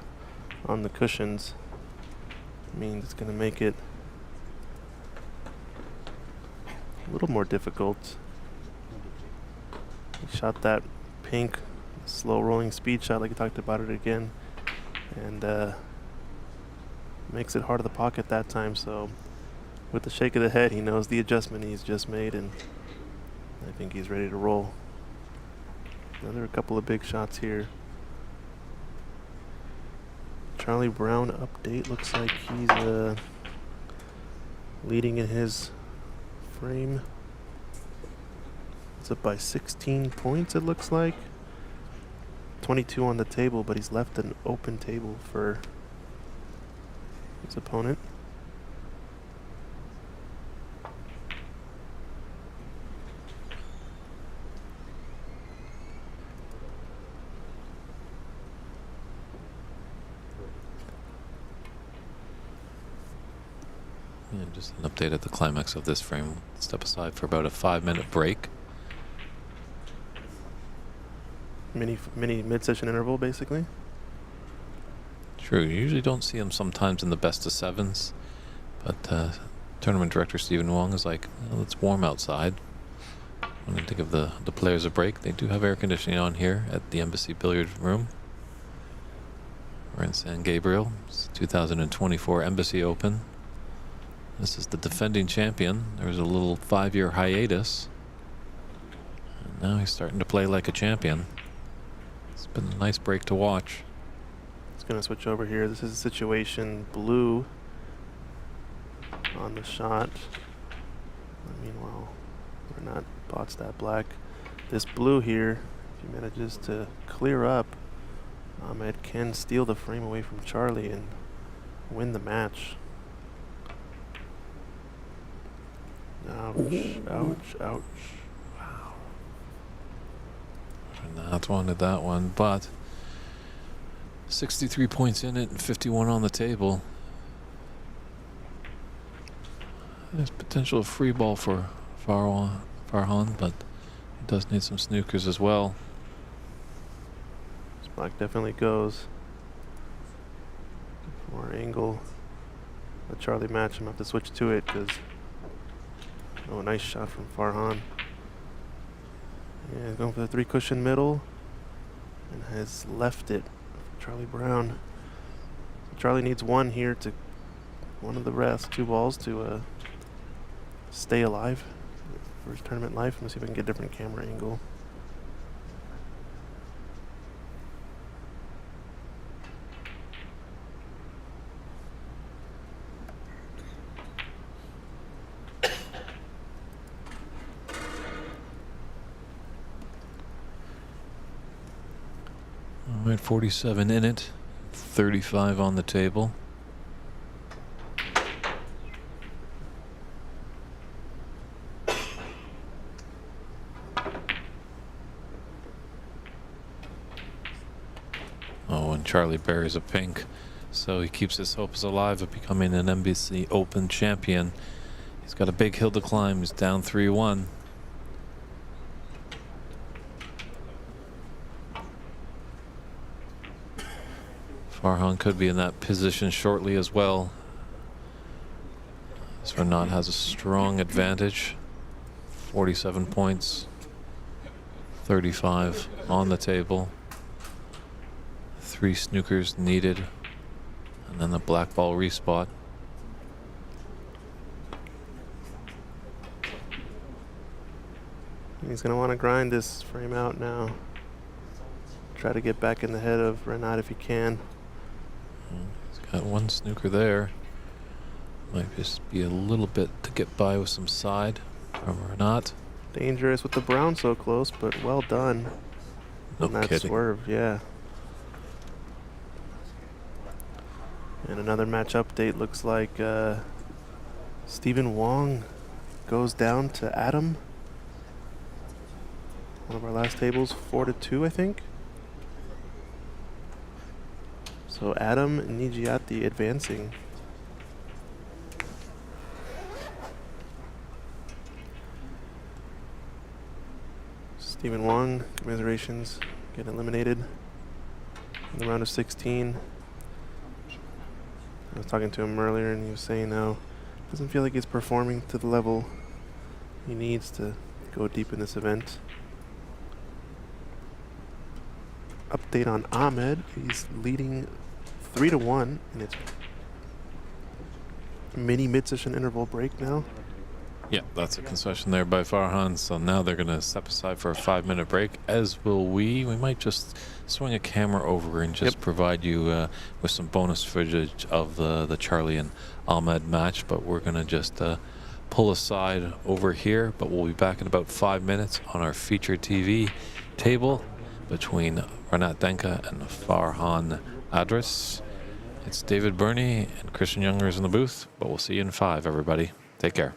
on the cushions means it's going to make it a little more difficult. He shot that pink slow rolling speed shot like he talked about it again, and makes it hard to the pocket that time. So with the shake of the head, he knows the adjustment he's just made, and I think he's ready to roll. Another couple of big shots here. Charlie Brown update. Looks like he's leading in his frame. It's up by 16 points, it looks like. 22 on the table, but he's left an open table for his opponent. And just an update at the climax of this frame. Step aside for about a 5-minute break. Mini mid-session interval, basically. True, you usually don't see him sometimes in the best of sevens, but tournament director Stephen Wong is like, well, it's warm outside. When I think of the players a break, they do have air conditioning on here at the Embassy Billiard Room. We're in San Gabriel. It's 2024 Embassy Open. This is the defending champion. There was a little 5-year hiatus. And now he's starting to play like a champion. It's been a nice break to watch. It's going to switch over here. This is a situation blue on the shot. Meanwhile, we're not bots that black. This blue here, if he manages to clear up, Ahmed can steal the frame away from Charlie and win the match. Ouch, ouch, ouch. Wow. Not wanted that one, but 63 points in it and 51 on the table. There's potential free ball for Farhan, but he does need some snookers as well. This black definitely goes. More angle. Let Charlie match him. Have to switch to it because. Oh, nice shot from Farhan. Yeah, he's going for the 3-cushion middle and has left it for Charlie Brown. Charlie needs one here to, one of the rest, 2 balls to stay alive for his tournament life. Let me see if I can get a different camera angle. All right, 47 in it, 35 on the table. Oh, and Charlie buries a pink, so he keeps his hopes alive of becoming an NBC Open champion. He's got a big hill to climb. He's down 3-1. Farhan could be in that position shortly as well. Renat has a strong advantage. 47 points. 35 on the table. 3 snookers needed. And then the black ball respot. He's going to want to grind this frame out now. Try to get back in the head of Renat if he can. He's got 1 snooker there. Might just be a little bit to get by with some side from Renat. Dangerous with the brown so close, but well done. No on that kidding. Swerve, yeah. And another match update looks like Stephen Wong goes down to Adam. One of our last tables, 4-2, I think. So Adam Nigiati advancing. Stephen Wong, commiserations, get eliminated in the round of 16. I was talking to him earlier and he was saying how doesn't feel like he's performing to the level he needs to go deep in this event. Update on Ahmed, he's leading 3-1 and it's mini mid-session interval break now. Yeah, that's a concession there by Farhan. So now they're going to step aside for a 5-minute break, as will we. We might just swing a camera over and just provide you with some bonus footage of the Charlie and Ahmed match. But we're going to just pull aside over here. But we'll be back in about 5 minutes on our featured TV table between Ranat Denka and Farhan Adris. It's David Burney and Christian Youngers in the booth. But we'll see you in 5, everybody. Take care.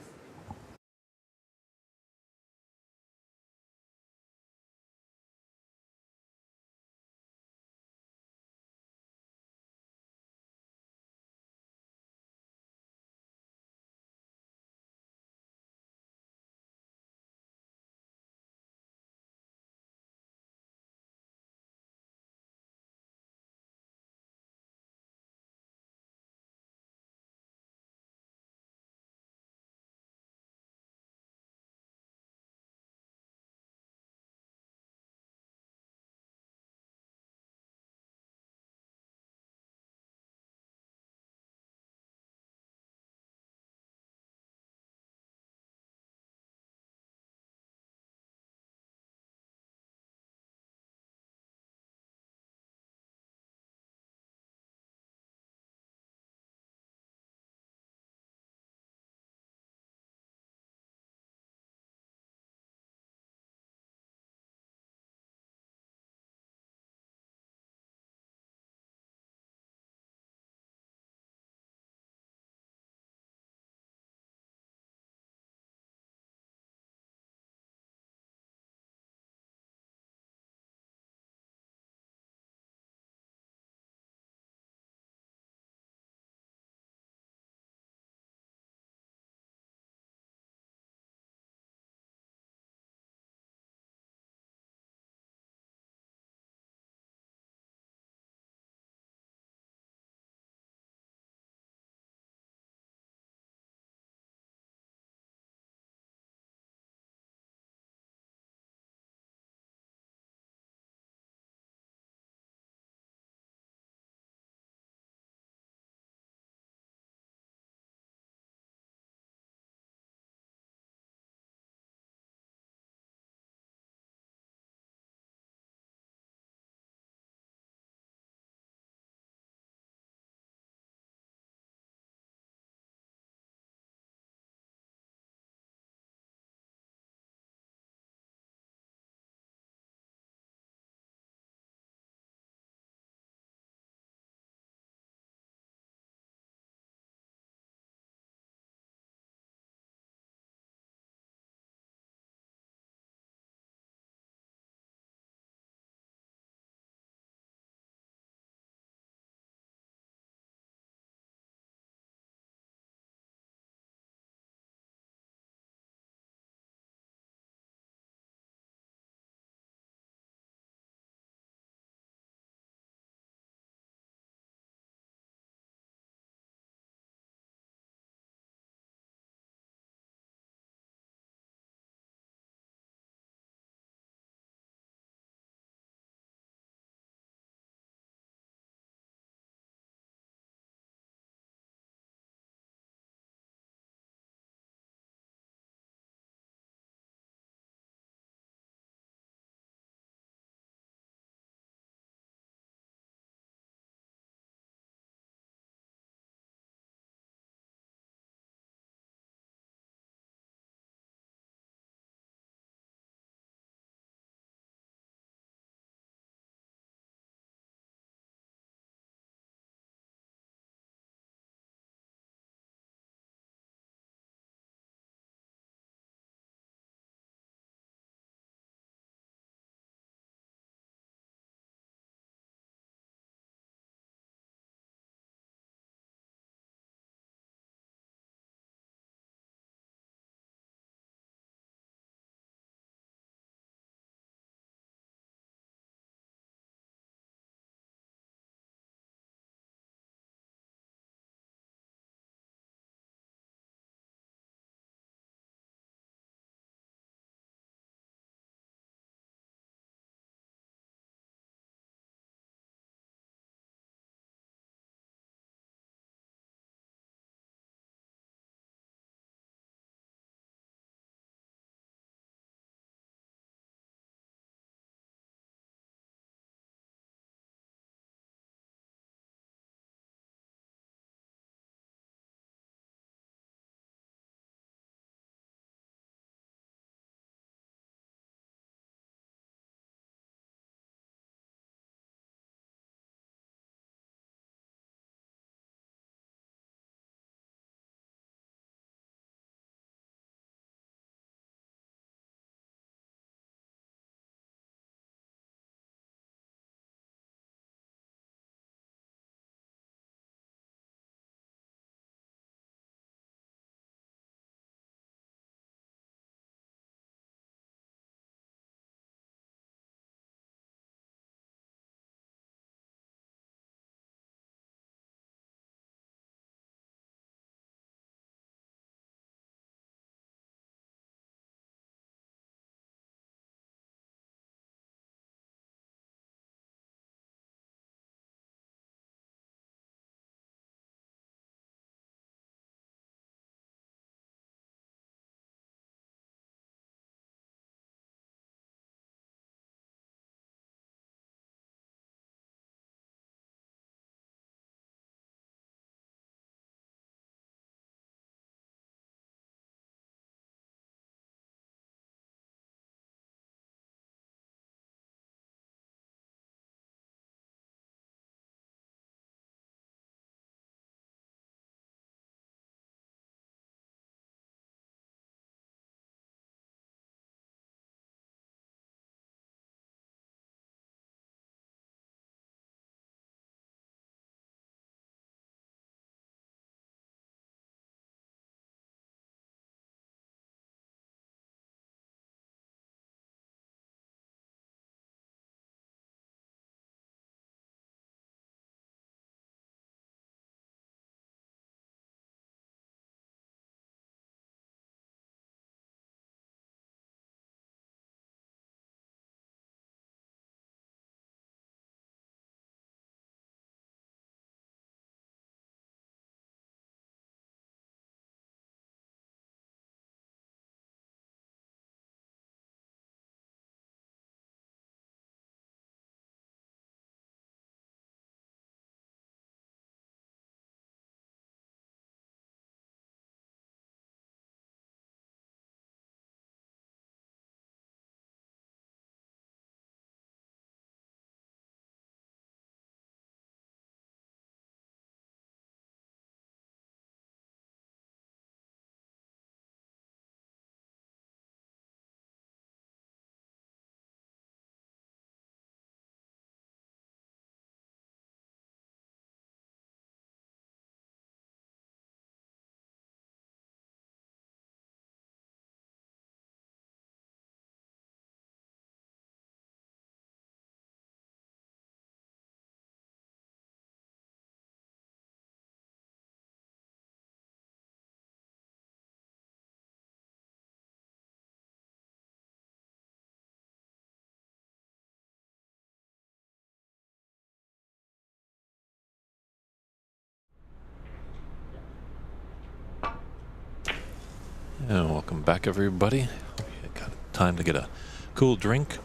And welcome back, everybody. We got time to get a cool drink.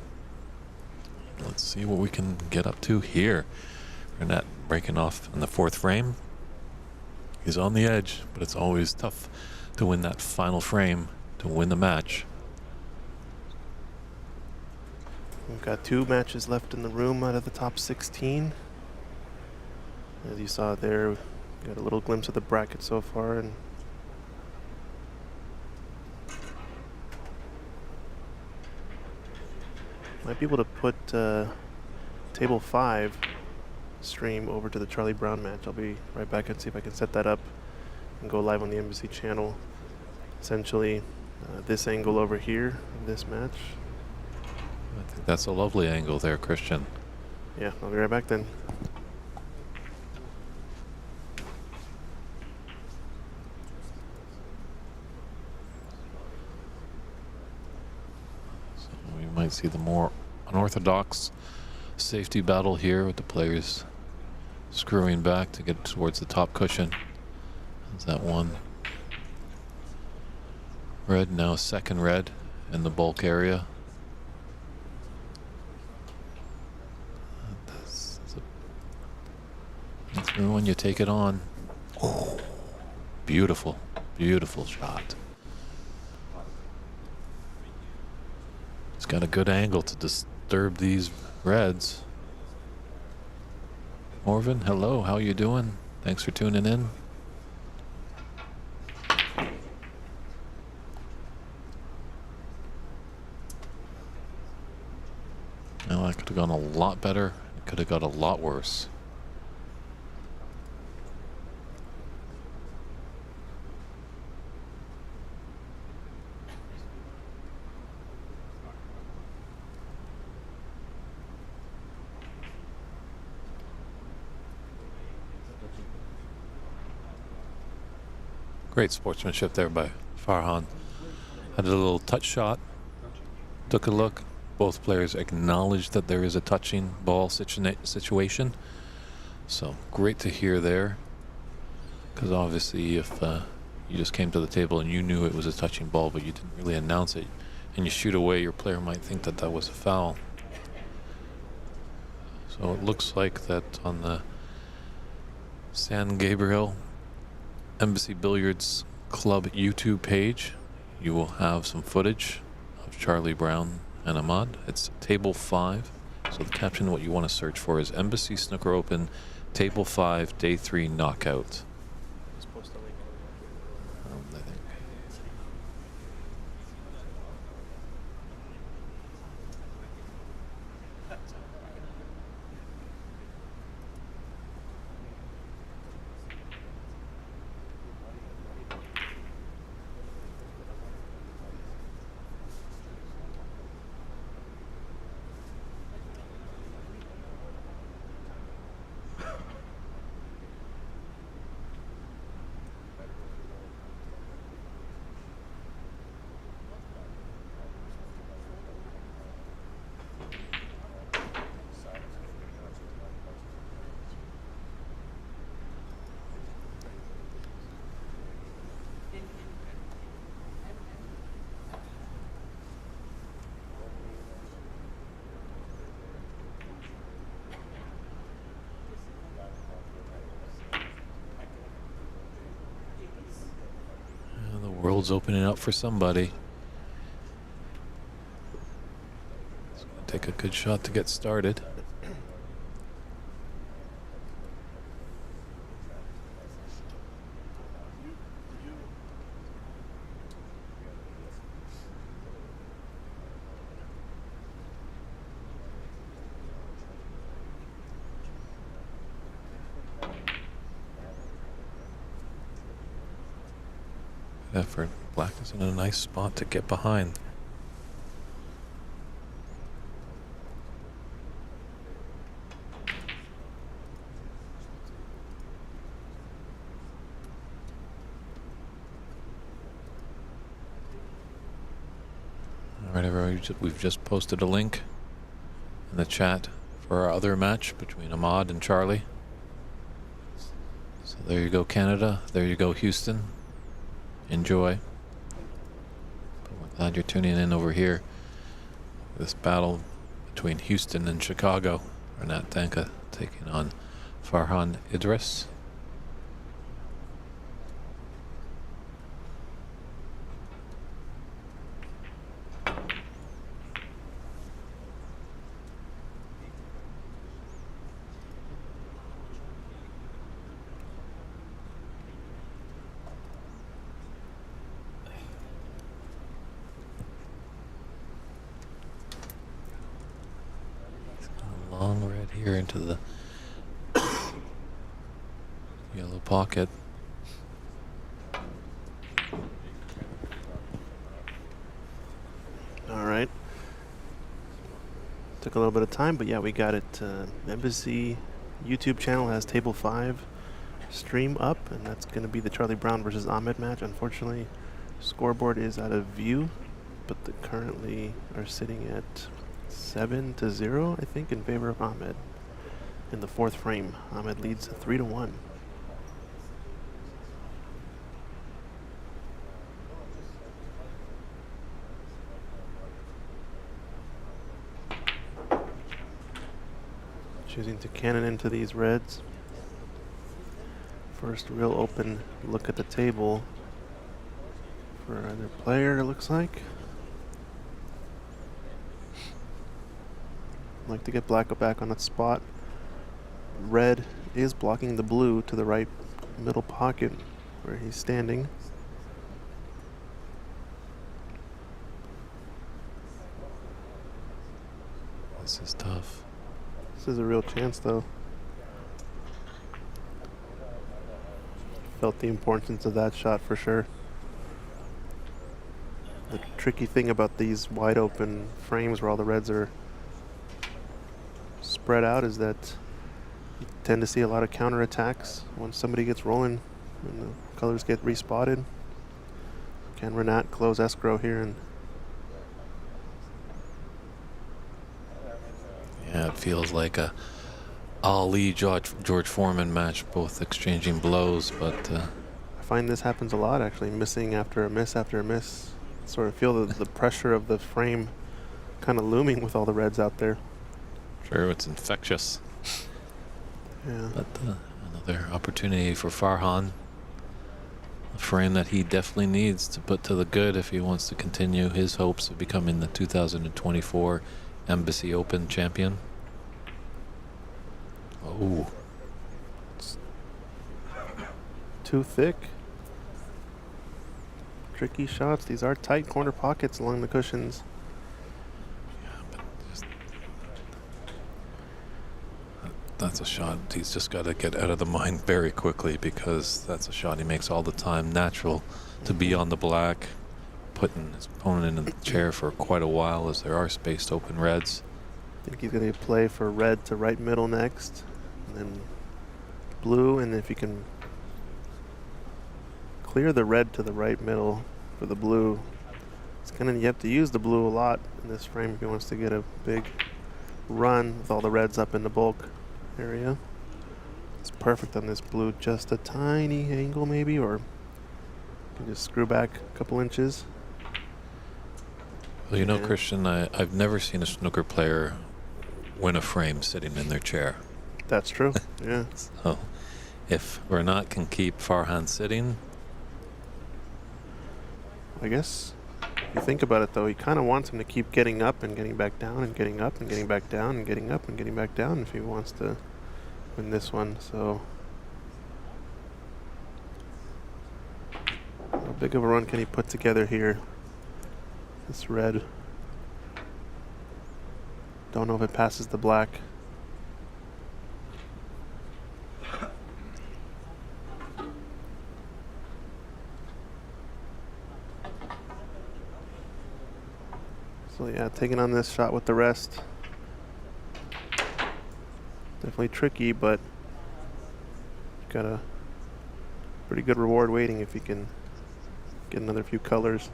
Let's see what we can get up to here. Burnett breaking off in the fourth frame. He's on the edge, but it's always tough to win that final frame to win the match. We've got 2 matches left in the room out of the top 16. As you saw there, we got a little glimpse of the bracket so far, and might be able to put table 5 stream over to the Charlie Brown match. I'll be right back and see if I can set that up and go live on the Embassy channel. Essentially, this angle over here of this match. I think that's a lovely angle there, Christian. Yeah, I'll be right back then. So we might see the more unorthodox safety battle here with the players screwing back to get towards the top cushion. There's that one. Red, now second red in the bulk area. That's when you take it on. Oh, beautiful, beautiful shot. It's got a good angle to disturb these reds. Morven, hello, how you doing? Thanks for tuning in. Now that could have gone a lot better. It could have got a lot worse. Great sportsmanship there by Farhan. Had a little touch shot. Took a look. Both players acknowledged that there is a touching ball situation. So great to hear there. Because obviously if you just came to the table and you knew it was a touching ball but you didn't really announce it and you shoot away, your player might think that that was a foul. So it looks like that on the San Gabriel Embassy Billiards Club YouTube page, you will have some footage of Charlie Brown and Ahmad. It's table 5. So the caption, what you want to search for is Embassy Snooker Open Table 5 Day 3 Knockout. I think. World's opening up for somebody. It's going to take a good shot to get started. Effort. Black is in a nice spot to get behind. All right, everyone, we've just posted a link in the chat for our other match between Ahmad and Charlie. So there you go, Canada. There you go, Houston. Enjoy. Glad you're tuning in over here. This battle between Houston and Chicago. Renat Danka taking on Farhan Idris. Long red here into the yellow pocket. All right. Took a little bit of time, but yeah, we got it. Embassy YouTube channel has table 5 stream up, and that's going to be the Charlie Brown versus Ahmed match. Unfortunately, scoreboard is out of view, but they currently are sitting at 7-0, I think, in favor of Ahmed. In the 4th frame, Ahmed leads 3-1. Choosing to cannon into these reds. First real open look at the table for either player, it looks like. Like to get black back on its spot. Red is blocking the blue to the right middle pocket where he's standing. This is tough. This is a real chance, though. Felt the importance of that shot for sure. The tricky thing about these wide open frames where all the reds are spread out is that you tend to see a lot of counterattacks once somebody gets rolling and the colors get respotted. Can Renat close escrow here? And yeah, it feels like a Ali George Foreman match, both exchanging blows, but I find this happens a lot, actually, missing after a miss after a miss. Sort of feel the pressure of the frame kind of looming with all the reds out there. sure, it's infectious. Yeah. But another opportunity for Farhan. A frame that he definitely needs to put to the good if he wants to continue his hopes of becoming the 2024 Embassy Open champion. Oh. Too thick. Tricky shots. These are tight corner pockets along the cushions. Yeah, but just, that's a shot he's just got to get out of the mind very quickly, because that's a shot he makes all the time. Natural to be on the black, putting his opponent in the chair for quite a while as there are spaced open reds. I think he's going to play for red to right middle next, and then blue, and if you can clear the red to the right middle for the blue, it's gonna, you have to use the blue a lot in this frame if he wants to get a big run with all the reds up in the bulk area. It's perfect on this blue, just a tiny angle maybe, or you can just screw back a couple inches. Well, you know, Yeah. Christian, I've never seen a snooker player win a frame sitting in their chair. That's true. Yeah. So if Renat can keep Farhan sitting, I guess if you think about it, though, he kind of wants him to keep getting up and getting back down and getting up and getting back down and getting up and getting back down if he wants to win this one. So how big of a run can he put together here? This red. Don't know if it passes the black. So yeah, taking on this shot with the rest. Definitely tricky, but got a pretty good reward waiting if you can get another few colors.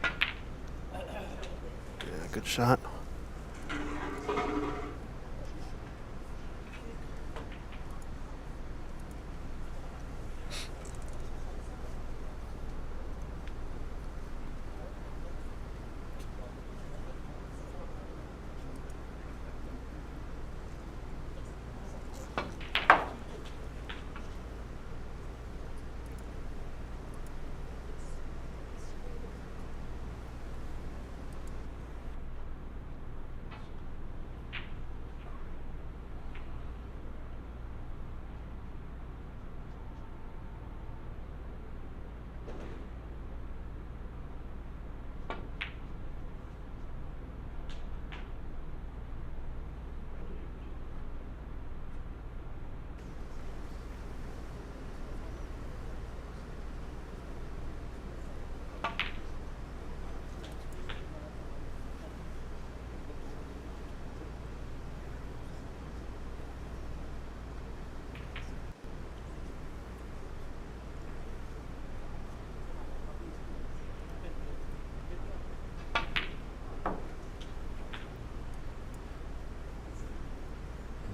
Yeah, good shot.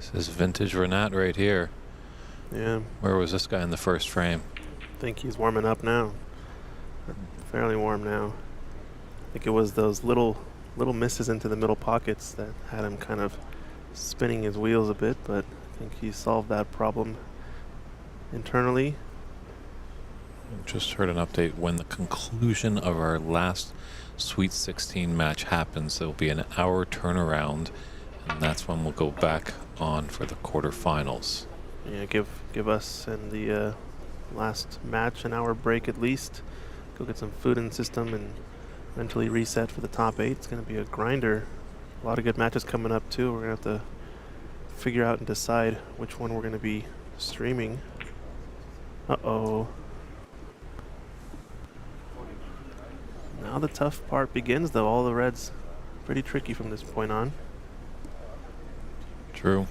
This is vintage Renat right here. Yeah, Where was this guy in the first frame? I think he's warming up now. Fairly warm now. I think it was those little misses into the middle pockets that had him kind of spinning his wheels a bit, but I think he solved that problem internally. Just heard an update. When the conclusion of our last Sweet 16 match happens, there will be an hour turnaround, and that's when we'll go back on for the quarterfinals. Yeah, give us and the last match an hour break at least. Go get some food in the system and mentally reset for the top 8. It's going to be a grinder. A lot of good matches coming up too. We're going to have to figure out and decide which one we're going to be streaming. Uh-oh. Now the tough part begins though. All the reds pretty tricky from this point on. True.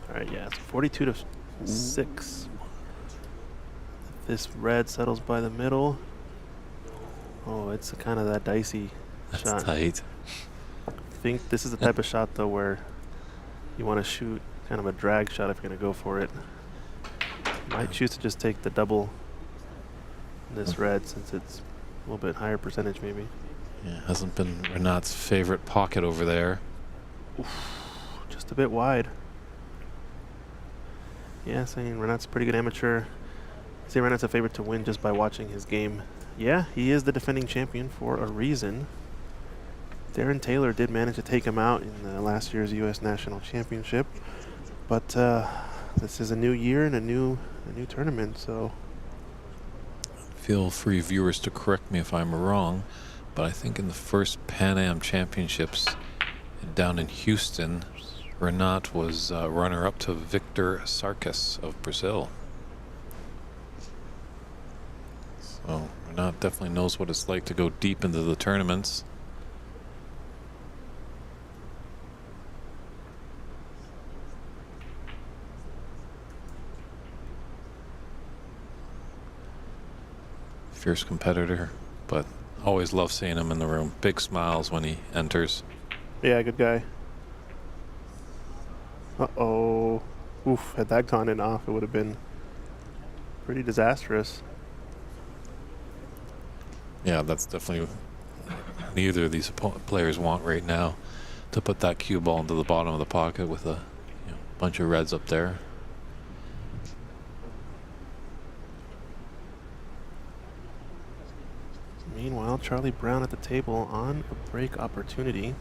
All right, yeah, it's 42 to 6. This red settles by the middle. Oh, it's kind of that dicey That's shot. tight. I think this is the type of shot though where you want to shoot kind of a drag shot if you're going to go for it. Might choose to just take the double this red since it's a little bit higher percentage maybe. Yeah, hasn't been Renat's favorite pocket over there. Oof, just a bit wide. Yeah, saying Renat's a pretty good amateur. I say Renat's a favorite to win just by watching his game. Yeah, he is the defending champion for a reason. Darren Taylor did manage to take him out in last year's U.S. National Championship, but this is a new year and a new tournament, so. Feel free, viewers, to correct me if I'm wrong, but I think in the first Pan Am Championships down in Houston, Renat was runner-up to Victor Sarkis of Brazil. So Renat definitely knows what it's like to go deep into the tournaments. Fierce competitor, but always love seeing him in the room. Big smiles when he enters. Yeah, good guy. Uh-oh. Oof, had that gone in off, it would have been pretty disastrous. Yeah, that's definitely neither of these players want right now, to put that cue ball into the bottom of the pocket with a bunch of reds up there. Meanwhile, Charlie Brown at the table on a break opportunity.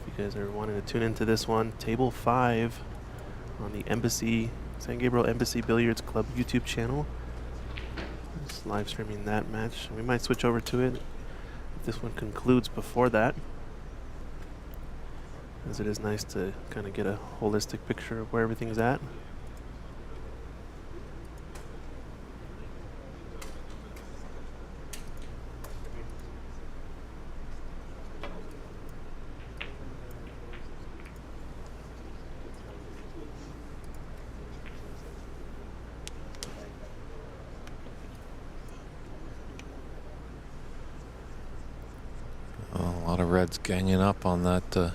If you guys are wanting to tune into this one, table 5 on the San Gabriel Embassy Billiards Club YouTube channel. Just live streaming that match. We might switch over to it if this one concludes before that, as it is nice to kind of get a holistic picture of where everything's at. A lot of reds ganging up on that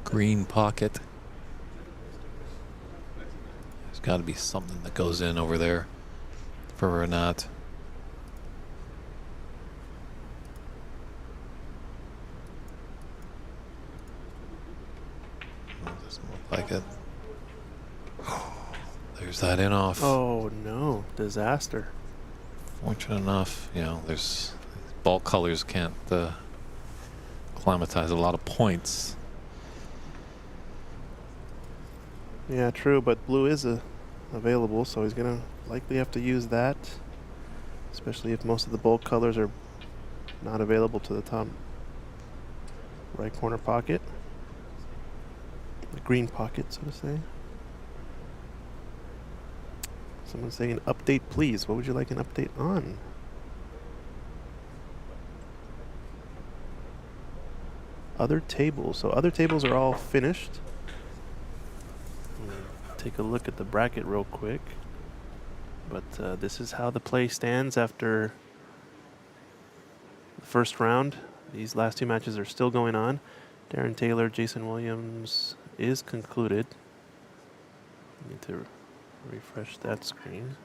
green pocket. There's got to be something that goes in over there for Renat. Doesn't look like it. There's that in off. Oh no, disaster. Fortunate enough, there's ball colors can't acclimatize a lot of points. Yeah, true, but blue is available, so he's gonna likely have to use that, especially if most of the bold colors are not available to the top right corner pocket, the green pocket, so to say. Someone's saying update please. What would you like an update on? other tables. So other tables are all finished. Take a look at the bracket real quick. But this is how the play stands after the first round. These last two matches are still going on. Darren Taylor, Jason Williams is concluded. Need to refresh that screen.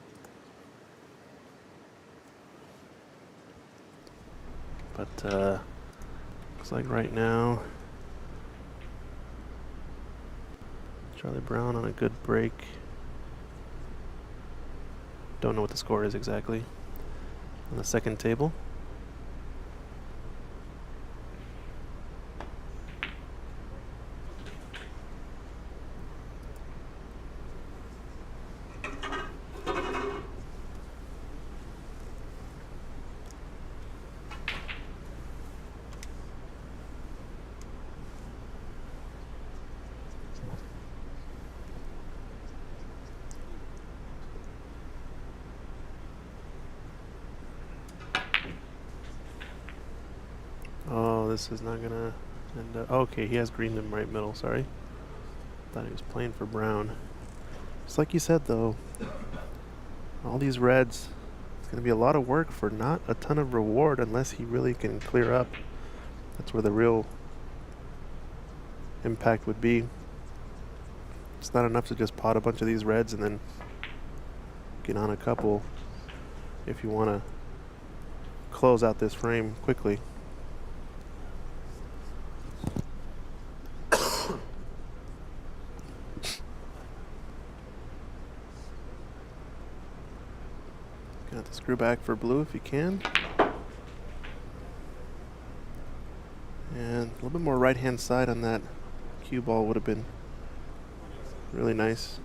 But looks like right now Charlie Brown on a good break. Don't know what the score is exactly on the second table. Oh, this is not gonna end up. Okay, he has green in right middle, sorry. Thought he was playing for brown. Just like you said though, all these reds, it's gonna be a lot of work for not a ton of reward unless he really can clear up. That's where the real impact would be. It's not enough to just pot a bunch of these reds and then get on a couple if you want to close out this frame quickly. Got the screw back for blue if you can. And a little bit more right hand side on that cue ball would have been really nice.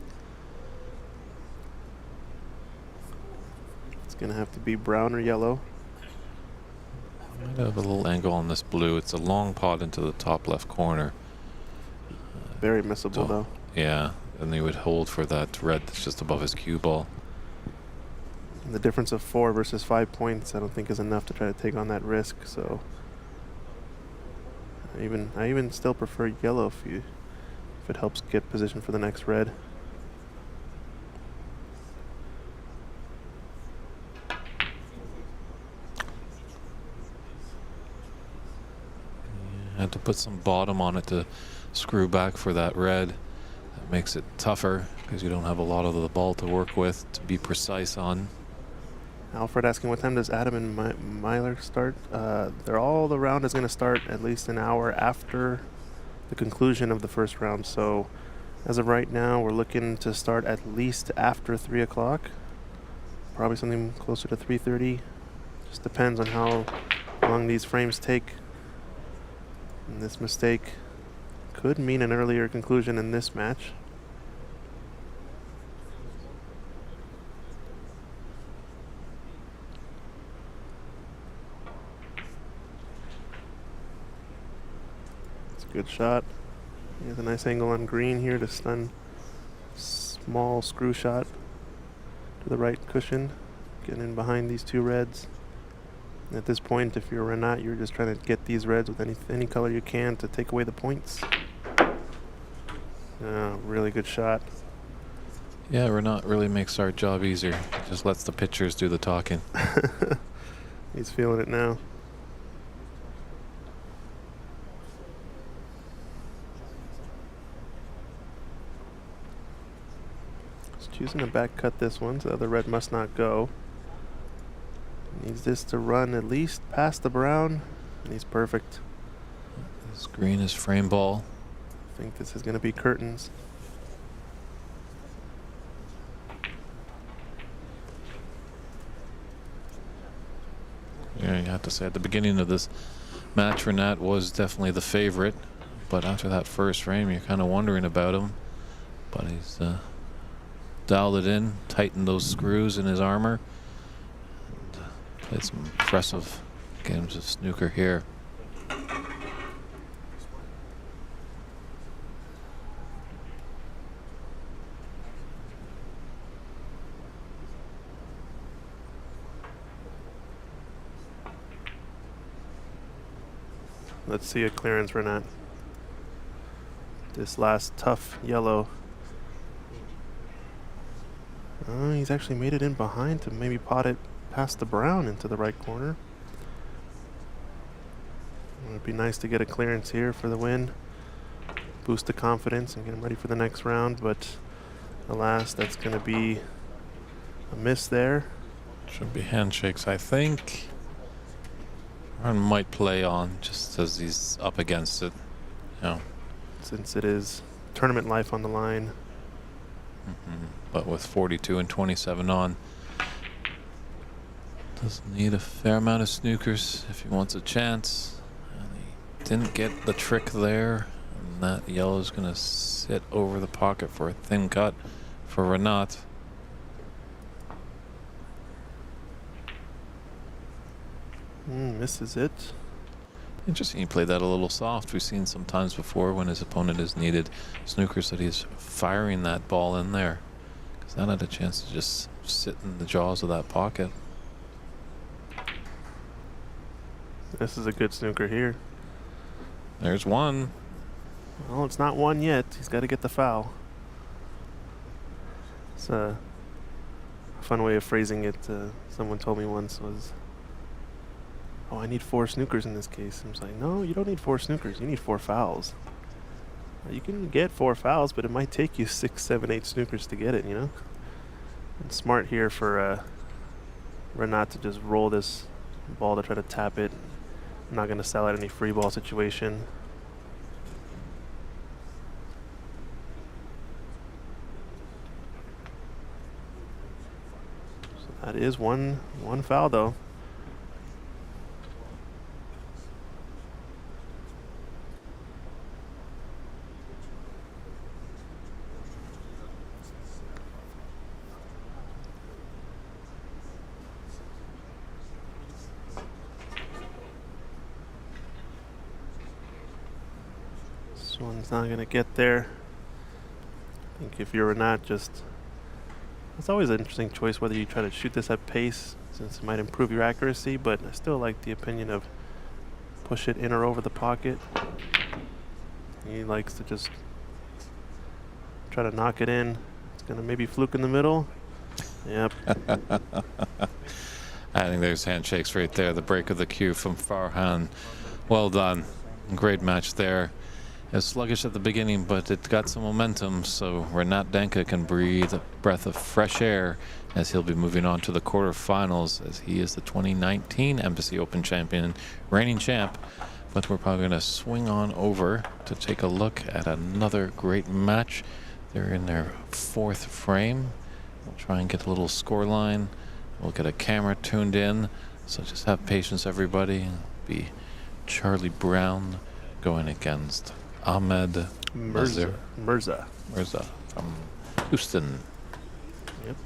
It's gonna have to be brown or yellow. I might have a little angle on this blue. It's a long pot into the top left corner. Very missable though. Yeah, and they would hold for that red that's just above his cue ball. And the difference of 4 versus 5 points I don't think is enough to try to take on that risk, so I even still prefer yellow if it helps get position for the next red. Had to put some bottom on it to screw back for that red. That makes it tougher because you don't have a lot of the ball to work with to be precise on. Alfred asking what time does Adam and Myler start? The round is going to start at least an hour after the conclusion of the first round. So as of right now, we're looking to start at least after 3 o'clock. Probably something closer to 3:30. Just depends on how long these frames take. And this mistake could mean an earlier conclusion in this match. It's a good shot. He has a nice angle on green here to stun. Small screw shot to the right cushion. Getting in behind these two reds. At this point, if you're Renat, you're just trying to get these reds with any color you can to take away the points. Really good shot. Yeah, Renat really makes our job easier. Just lets the pitchers do the talking. He's feeling it now. He's choosing to back cut this one, so the other red must not go. Needs this to run at least past the brown, and he's perfect. This green is frame ball. I think this is going to be curtains. Yeah, you have to say at the beginning of this match, Renat was definitely the favorite, but after that first frame, you're kind of wondering about him. But he's dialed it in, tightened those screws in his armor. Played some impressive games of snooker here. Let's see a clearance, Renat. This last tough yellow. He's actually made it in behind to maybe pot it past the brown into the right corner. It would be nice to get a clearance here for the win. Boost the confidence and get him ready for the next round, but alas, that's going to be a miss there. Should be handshakes, I think. Ron might play on just as he's up against it. You know. Since it is tournament life on the line. But with 42 and 27 on, does need a fair amount of snookers if he wants a chance. And he didn't get the trick there. And that yellow is going to sit over the pocket for a thin cut for Renat. Misses it. Interesting, he played that a little soft. We've seen sometimes before when his opponent has needed snookers that he's firing that ball in there, because that had a chance to just sit in the jaws of that pocket. This is a good snooker here. There's one. Well, it's not one yet. He's got to get the foul. It's a fun way of phrasing it. Someone told me once was, "Oh, I need 4 snookers in this case." I was like, "No, you don't need 4 snookers. You need 4 fouls. You can get 4 fouls, but it might take you 6, 7, 8 snookers to get it, you know?" And smart here for Renat to just roll this ball to try to tap it. I'm not going to sell out any free ball situation. So that is one foul, though. This one's not going to get there. I think if you're Renat, it's always an interesting choice whether you try to shoot this at pace, since it might improve your accuracy, but I still like the opinion of push it in or over the pocket. He likes to just try to knock it in. It's going to maybe fluke in the middle. Yep. I think there's handshakes right there. The break of the cue from Farhan. Well done. Great match there. It was sluggish at the beginning, but it got some momentum, so Renat Danka can breathe a breath of fresh air as he'll be moving on to the quarterfinals, as he is the 2019 Embassy Open champion, reigning champ. But we're probably going to swing on over to take a look at another great match. They're in their 4th frame. We'll try and get a little score line. We'll get a camera tuned in, so just have patience, everybody. It'll be Charlie Brown going against Ahmed Mirza from Houston. Yep.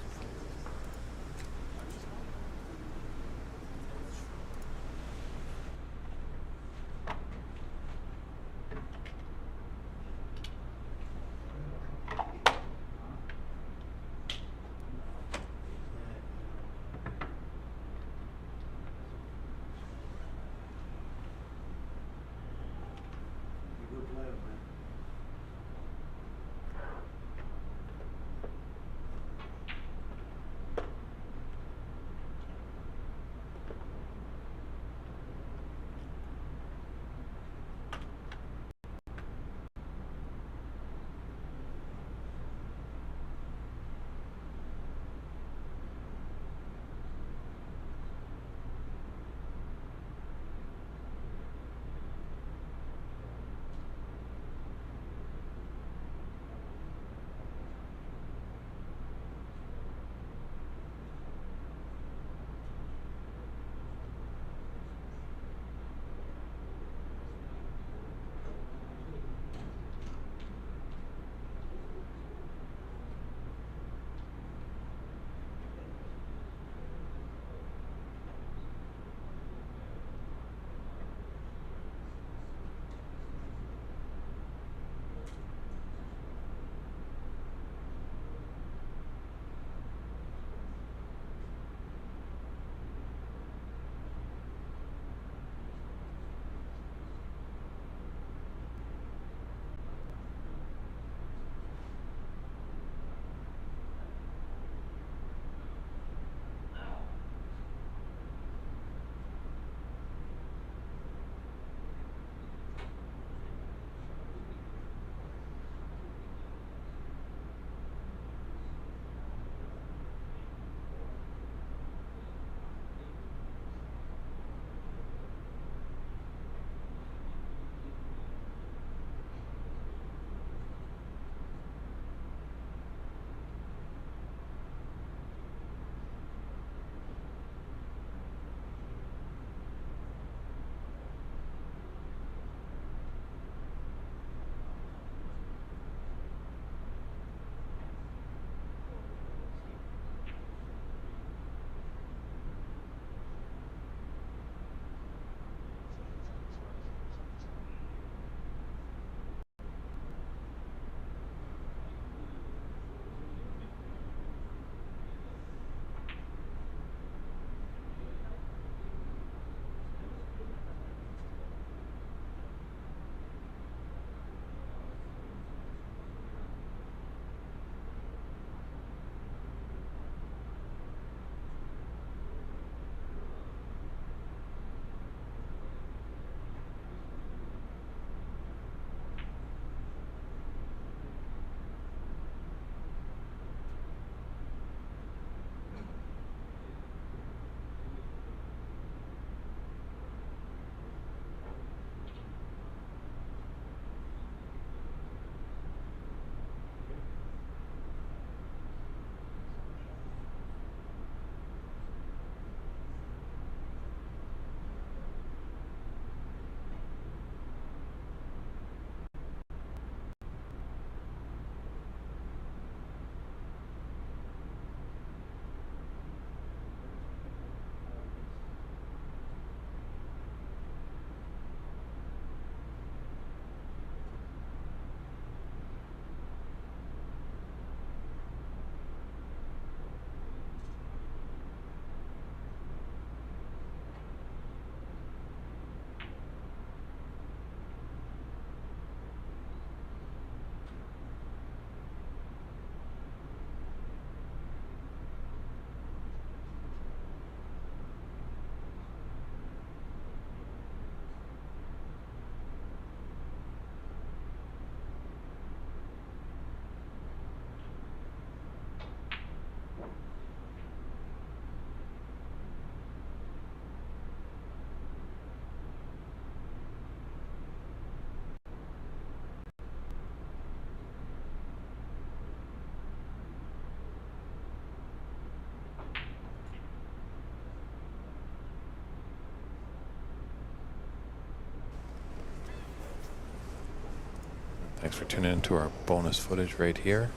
Thanks for tuning into our bonus footage right here.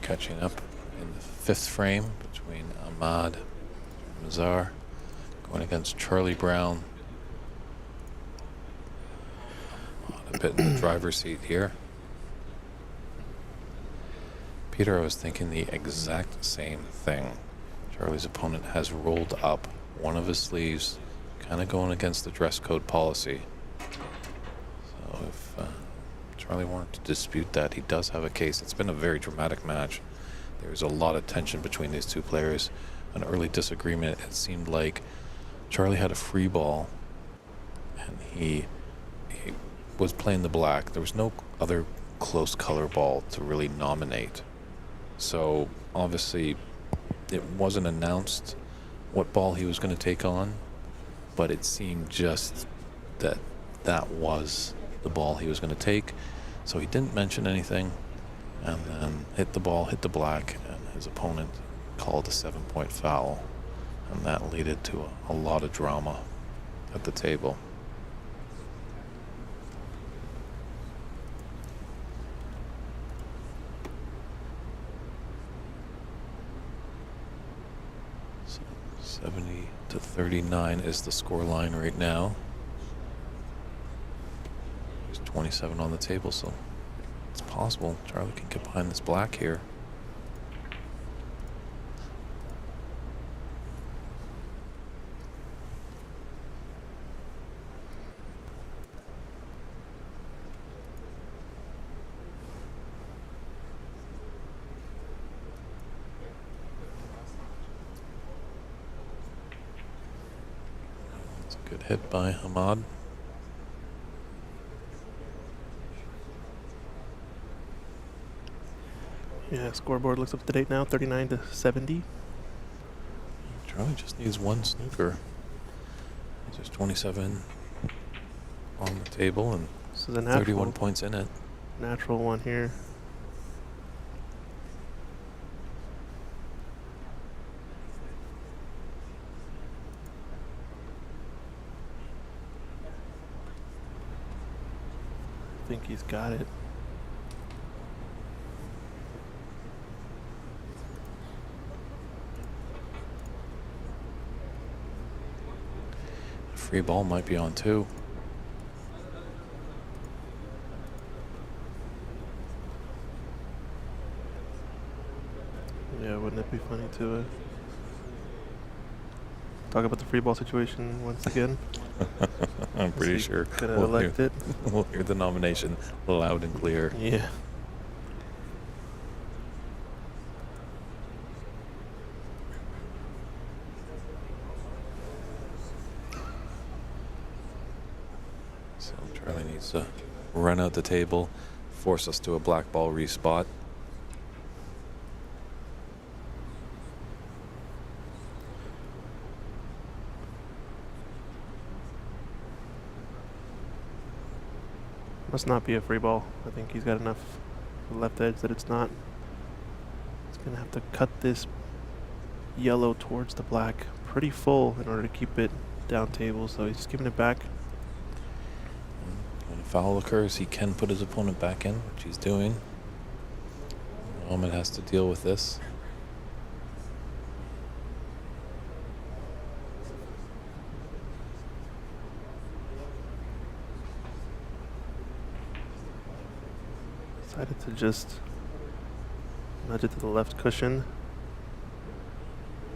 Catching up in the 5th frame between Ahmad and Mazar going against Charlie Brown. A bit in the driver's seat here. Peter, I was thinking the exact same thing. Charlie's opponent has rolled up one of his sleeves, kind of going against the dress code policy. So if Charlie wanted to dispute that, he does have a case. It's been a very dramatic match. There's a lot of tension between these two players. An early disagreement. It seemed like Charlie had a free ball, and he was playing the black. There was no other close color ball to really nominate. So obviously it wasn't announced what ball he was going to take on, but it seemed just that that was the ball he was going to take. So he didn't mention anything, and then hit the ball, hit the black, and his opponent called a 7-point foul, and that led to a lot of drama at the table. So 70-39 is the score line right now. There's 27 on the table, so it's possible Charlie can get behind this black here. It's a good hit by Ahmad. Yeah, scoreboard looks up to date now, 39-70. Charlie just needs one snooker. There's 27 on the table and This is a 31 points in it. natural one here. I think he's got it. Free ball might be on too. Yeah, wouldn't it be funny to talk about the free ball situation once again? I'm pretty sure Gonna elect it. we'll hear the nomination loud and clear. Yeah. So Charlie needs to run out the table, force us to a black ball respot. Must not be a free ball. I think he's got enough left edge that it's not. He's gonna have to cut this yellow towards the black pretty full in order to keep it down table, so he's giving it back. When a foul occurs, he can put his opponent back in, which he's doing. Ahmed has to deal with this. Decided to just nudge it to the left cushion.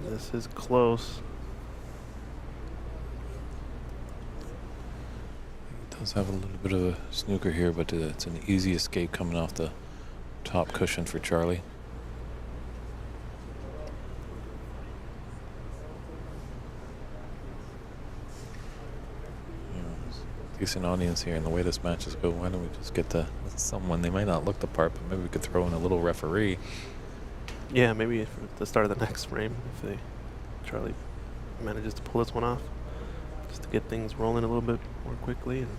This is close. He does have a little bit of a snooker here, but it's an easy escape coming off the top cushion for Charlie. Decent audience here, and the way this matches go, why don't we just get to someone? They might not look the part, but maybe we could throw in a little referee. Yeah, maybe for the start of the next frame, if Charlie manages to pull this one off, just to get things rolling a little bit more quickly. And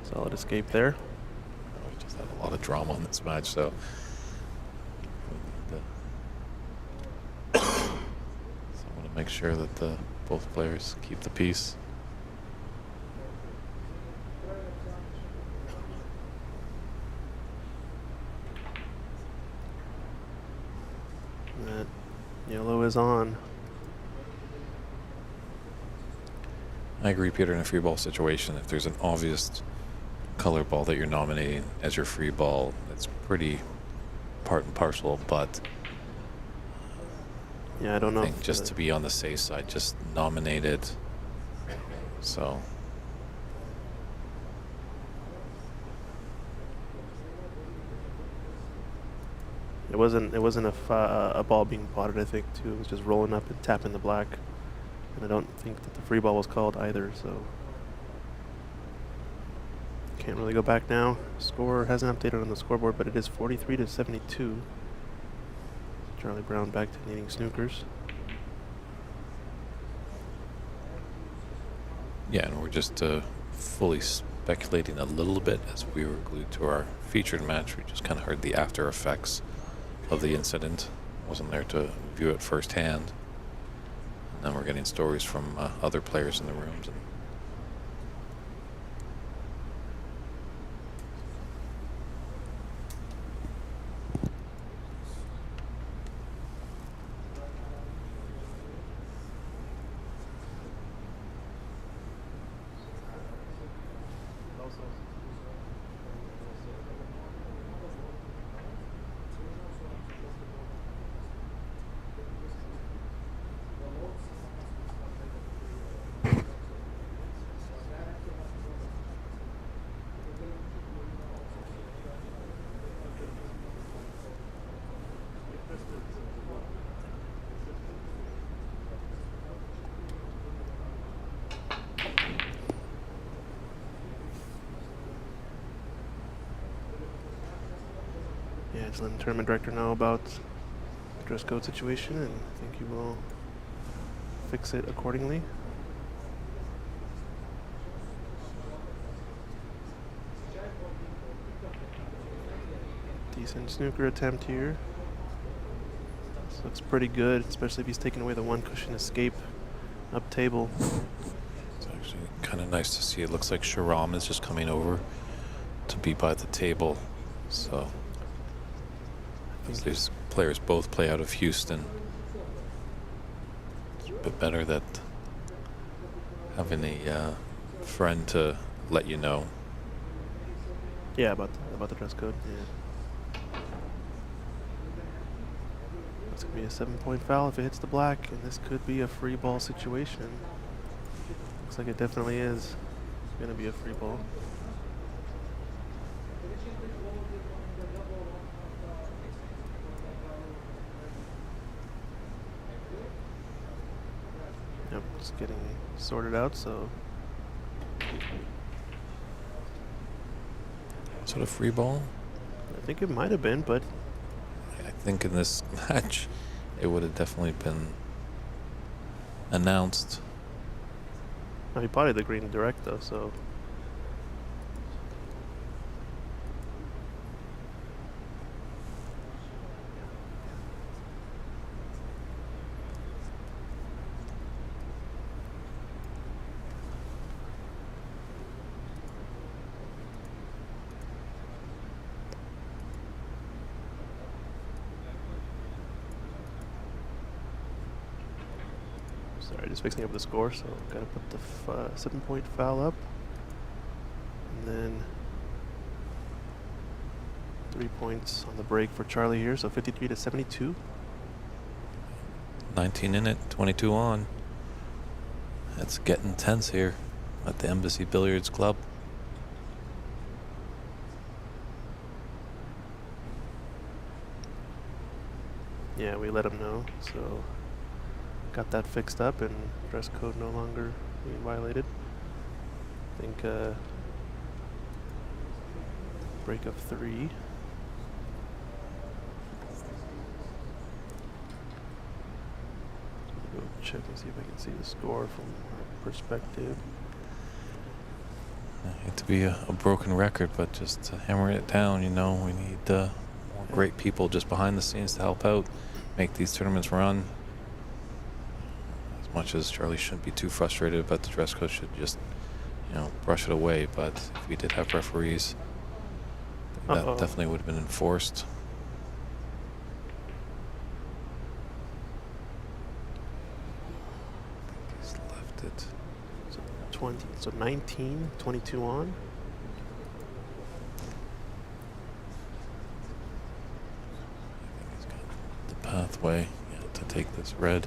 solid escape there. We just had a lot of drama in this match, so we need to someone to make sure that both players keep the peace. Yellow is on. I agree, Peter, in a free ball situation, if there's an obvious color ball that you're nominating as your free ball, it's pretty part and parcel, but Yeah, I don't know. I think if just to be on the safe side, just nominate it. So it wasn't a ball being potted, I think, too. It was just rolling up and tapping the black. And I don't think that the free ball was called either, so can't really go back now. Score hasn't updated on the scoreboard, but it is 43-72. Charlie Brown back to needing snookers. yeah, and we're just fully speculating a little bit as we were glued to our featured match. We just kind of heard the after effects of the incident. Wasn't there to view it firsthand. And then we're getting stories from other players in the rooms. And Yeah, just letting the tournament director know about the dress code situation, and I think he will fix it accordingly. Decent snooker attempt here. This looks pretty good, especially if he's taking away the one cushion escape up table. it's actually kind of nice to see. It looks like Sharam is just coming over to be by the table. So these players both play out of Houston. It's a bit better that having a friend to let you know. Yeah, about the dress code. Yeah. It's gonna be a 7-point foul if it hits the black, and this could be a free ball situation. Looks like it definitely is gonna be a free ball. Yep, just getting sorted out, so Is it a free ball? I think it might have been, but I think in this match it would have definitely been announced. no, he potted the green direct though, so sorry, just fixing up the score, so gotta put the 7-point foul up. And then 3 points on the break for Charlie here, so 53-72. 19 in it, 22 on. It's getting tense here at the Embassy Billiards Club. Yeah, we let him know, so got that fixed up and dress code no longer being violated. I think break of 3. Go check and see if I can see the score from our perspective. I hate to be a broken record, but just to hammer it down, you know, we need more great people just behind the scenes to help out, make these tournaments run. As much as Charlie shouldn't be too frustrated about the dress code, should just, you know, brush it away. But if we did have referees, that definitely would have been enforced. it. So 20, so 19, 22 on. I think he's got the pathway to take this red,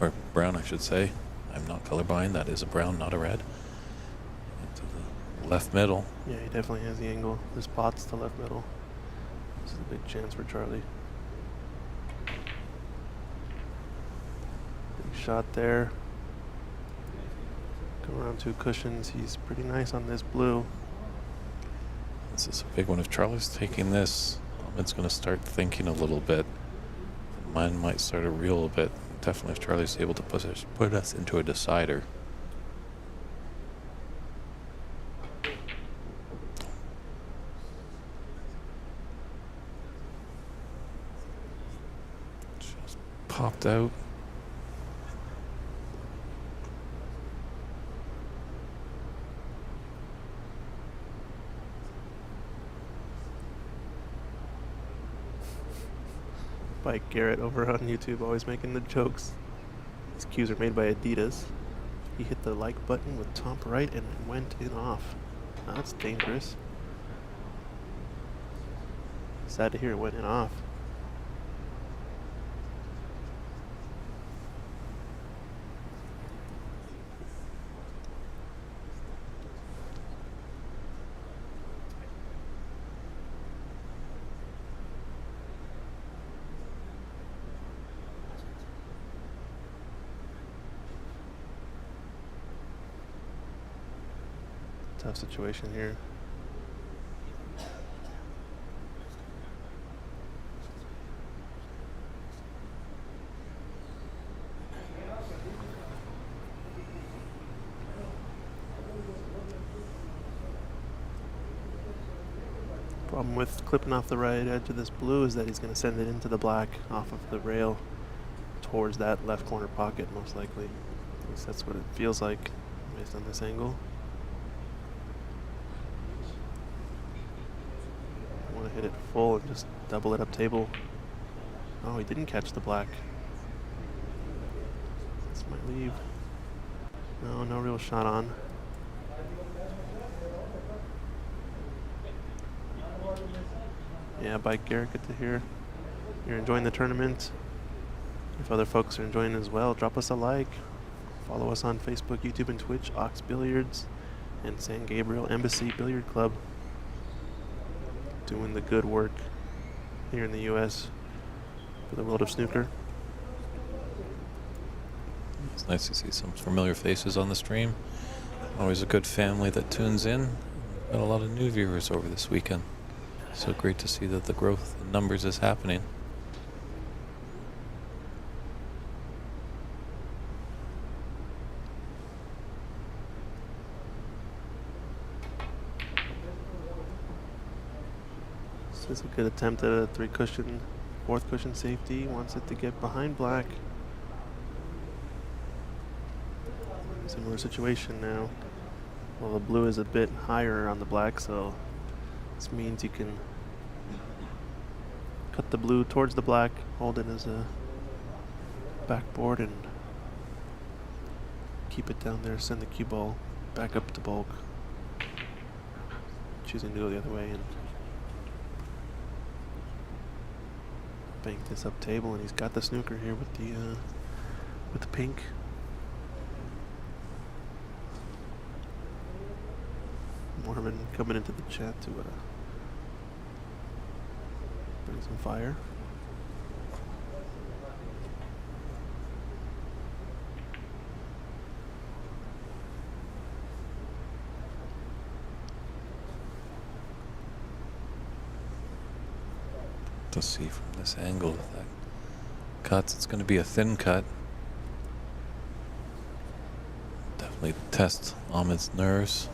or brown I should say. I'm not colorblind, that is a brown, not a red. Into the left middle. Yeah, he definitely has the angle. This pot's to left middle. This is a big chance for Charlie. Big shot there. Go around 2 cushions. He's pretty nice on this blue. This is a big one. If Charlie's taking this, Ahmed's going to start thinking a little bit. The mind might start to reel a bit. Definitely if Charlie's able to put us into a decider. Just popped out. By Garrett over on YouTube, always making the jokes. These cues are made by Adidas. He hit the like button with top right and it went in off. That's dangerous. Sad to hear it went in off. Tough situation here. Problem with clipping off the right edge of this blue is that he's going to send it into the black off of the rail towards that left corner pocket most likely. At least that's what it feels like based on this angle. Hit it full and just double it up table. Oh, he didn't catch the black. This might leave. No, no real shot on. Yeah, bye Garrett, good to hear you're enjoying the tournament. If other folks are enjoying it as well, drop us a like. Follow us on Facebook, YouTube, and Twitch, Ox Billiards and San Gabriel Embassy Billiard Club. Doing the good work here in the U.S. for the world of snooker. It's nice to see some familiar faces on the stream. Always a good family that tunes in. Got a lot of new viewers over this weekend. So great to see that the growth in numbers is happening. This is a good attempt at a 3-cushion, 4th cushion safety. Wants it to get behind black. Similar situation now. Well, the blue is a bit higher on the black, so this means you can cut the blue towards the black, hold it as a backboard, and keep it down there. Send the cue ball back up to bulk. Choosing to go the other way and bank this up table, and he's got the snooker here with the pink. Mormon coming into the chat to bring some fire. To see from this angle with that cuts, it's going to be a thin cut. Definitely test Ahmed's nerves.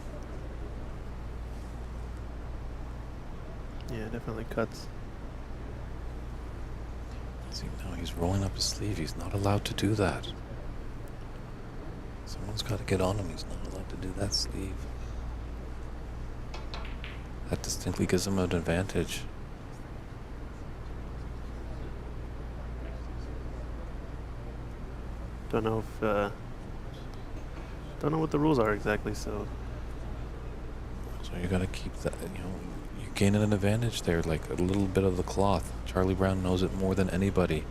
Yeah, definitely cuts. See, now he's rolling up his sleeve. He's not allowed to do that. Someone's got to get on him. He's not allowed to do that sleeve. That distinctly gives him an advantage. Don't know if Don't know what the rules are exactly, so So you got to keep that, you're gaining an advantage there, like a little bit of the cloth. Charlie Brown knows it more than anybody,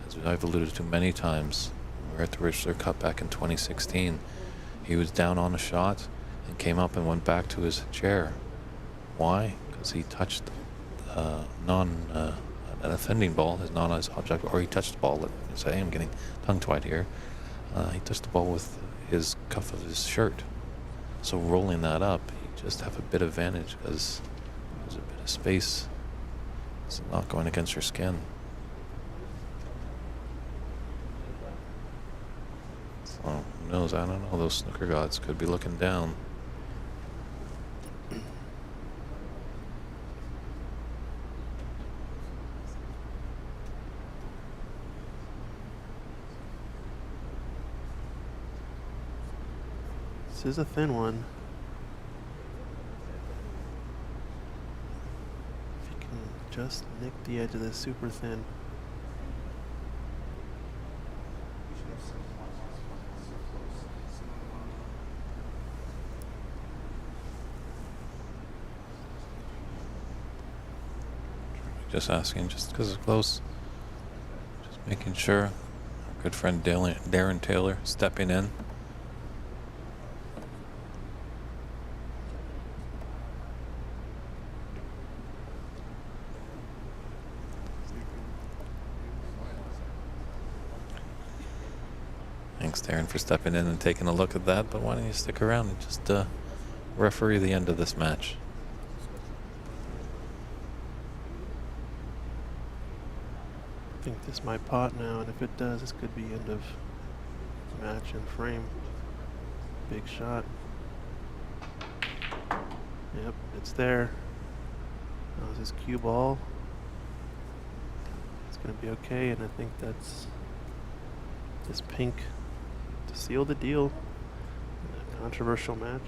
as I've alluded to many times. We were at the Richler Cup back in 2016. He was down on a shot and came up and went back to his chair. Why? Because he touched an offending ball, his non-ice object, or he touched the ball. Let me say, I'm getting tongue-tied here. He touched the ball with his cuff of his shirt. So rolling that up, you just have a bit of advantage because there's a bit of space. It's not going against your skin. So who knows? I don't know. Those snooker gods could be looking down. this is a thin one. If you can just nick the edge of this super thin. Just asking, just because it's close. Just making sure. Our good friend Darren Taylor stepping in. Thanks, Darren, for stepping in and taking a look at that. But why don't you stick around and just referee the end of this match? I think this might pot now, and if it does, this could be end of match and frame. Big shot. Yep, it's there. That was his cue ball. It's going to be okay, and I think that's this pink to seal the deal in a controversial match.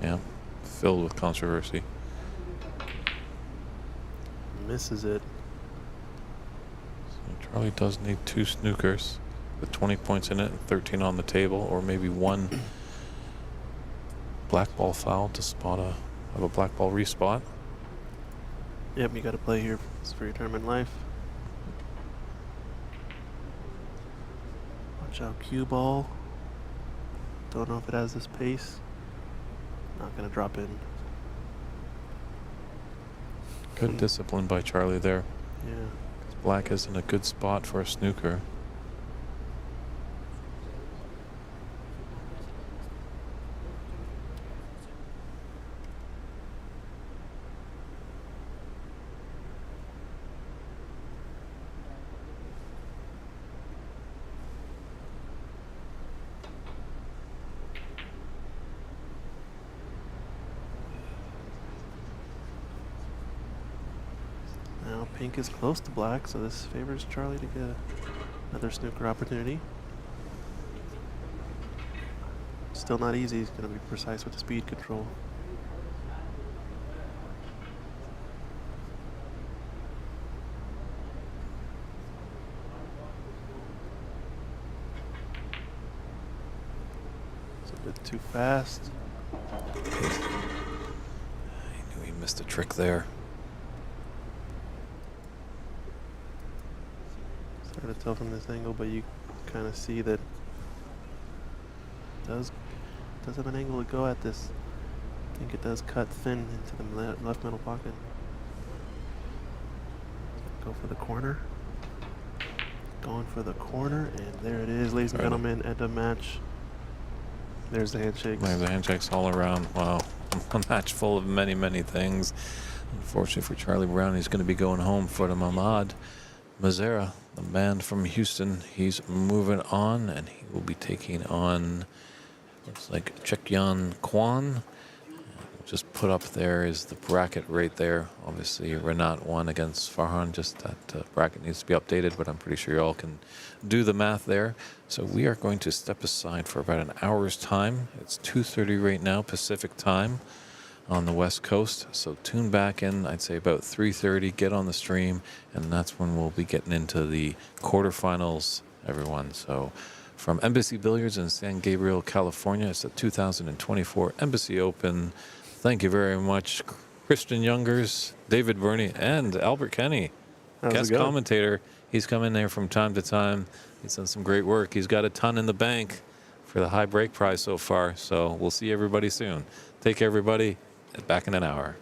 Yeah, filled with controversy. Misses it. So Charlie does need 2 snookers with 20 points in it and 13 on the table, or maybe 1 black ball foul to have a black ball respot. Yep, you got to play here. It's for your tournament life. Watch out, cue ball. Don't know if it has this pace. Not gonna drop in. Good discipline by Charlie there. Yeah. Black is in a good spot for a snooker. Now pink is close to black, so this favors Charlie to get another snooker opportunity. Still not easy. He's going to be precise with the speed control. It's a bit too fast. He knew he missed a trick there. It's hard to tell from this angle, but you kind of see that it does have an angle to go at this. I think it does cut thin into the left middle pocket. Go for the corner. Going for the corner, and there it is, ladies and gentlemen, end of match. There's the handshakes. There's the handshakes all around. Wow. A match full of many, many things. Unfortunately for Charlie Brown, he's going to be going home for the Mahmoud Mazera, the man from Houston. He's moving on, and he will be taking on, looks like Chekyan Kwan. Just put up there is the bracket right there. Obviously, Renat won against Farhan. Just that bracket needs to be updated, but I'm pretty sure you all can do the math there. So we are going to step aside for about an hour's time. It's 2:30 right now, Pacific time on the West Coast. So tune back in, I'd say about 3:30, get on the stream, and that's when we'll be getting into the quarterfinals, everyone. So from Embassy Billiards in San Gabriel, California. It's the 2024 Embassy Open. Thank you very much, Christian Youngers, David Burney, and Albert Kenny, How's guest it going? commentator. He's come in there from time to time. He's done some great work. He's got a ton in the bank for the high break prize so far. So we'll see everybody soon. Take care, everybody. Back in an hour.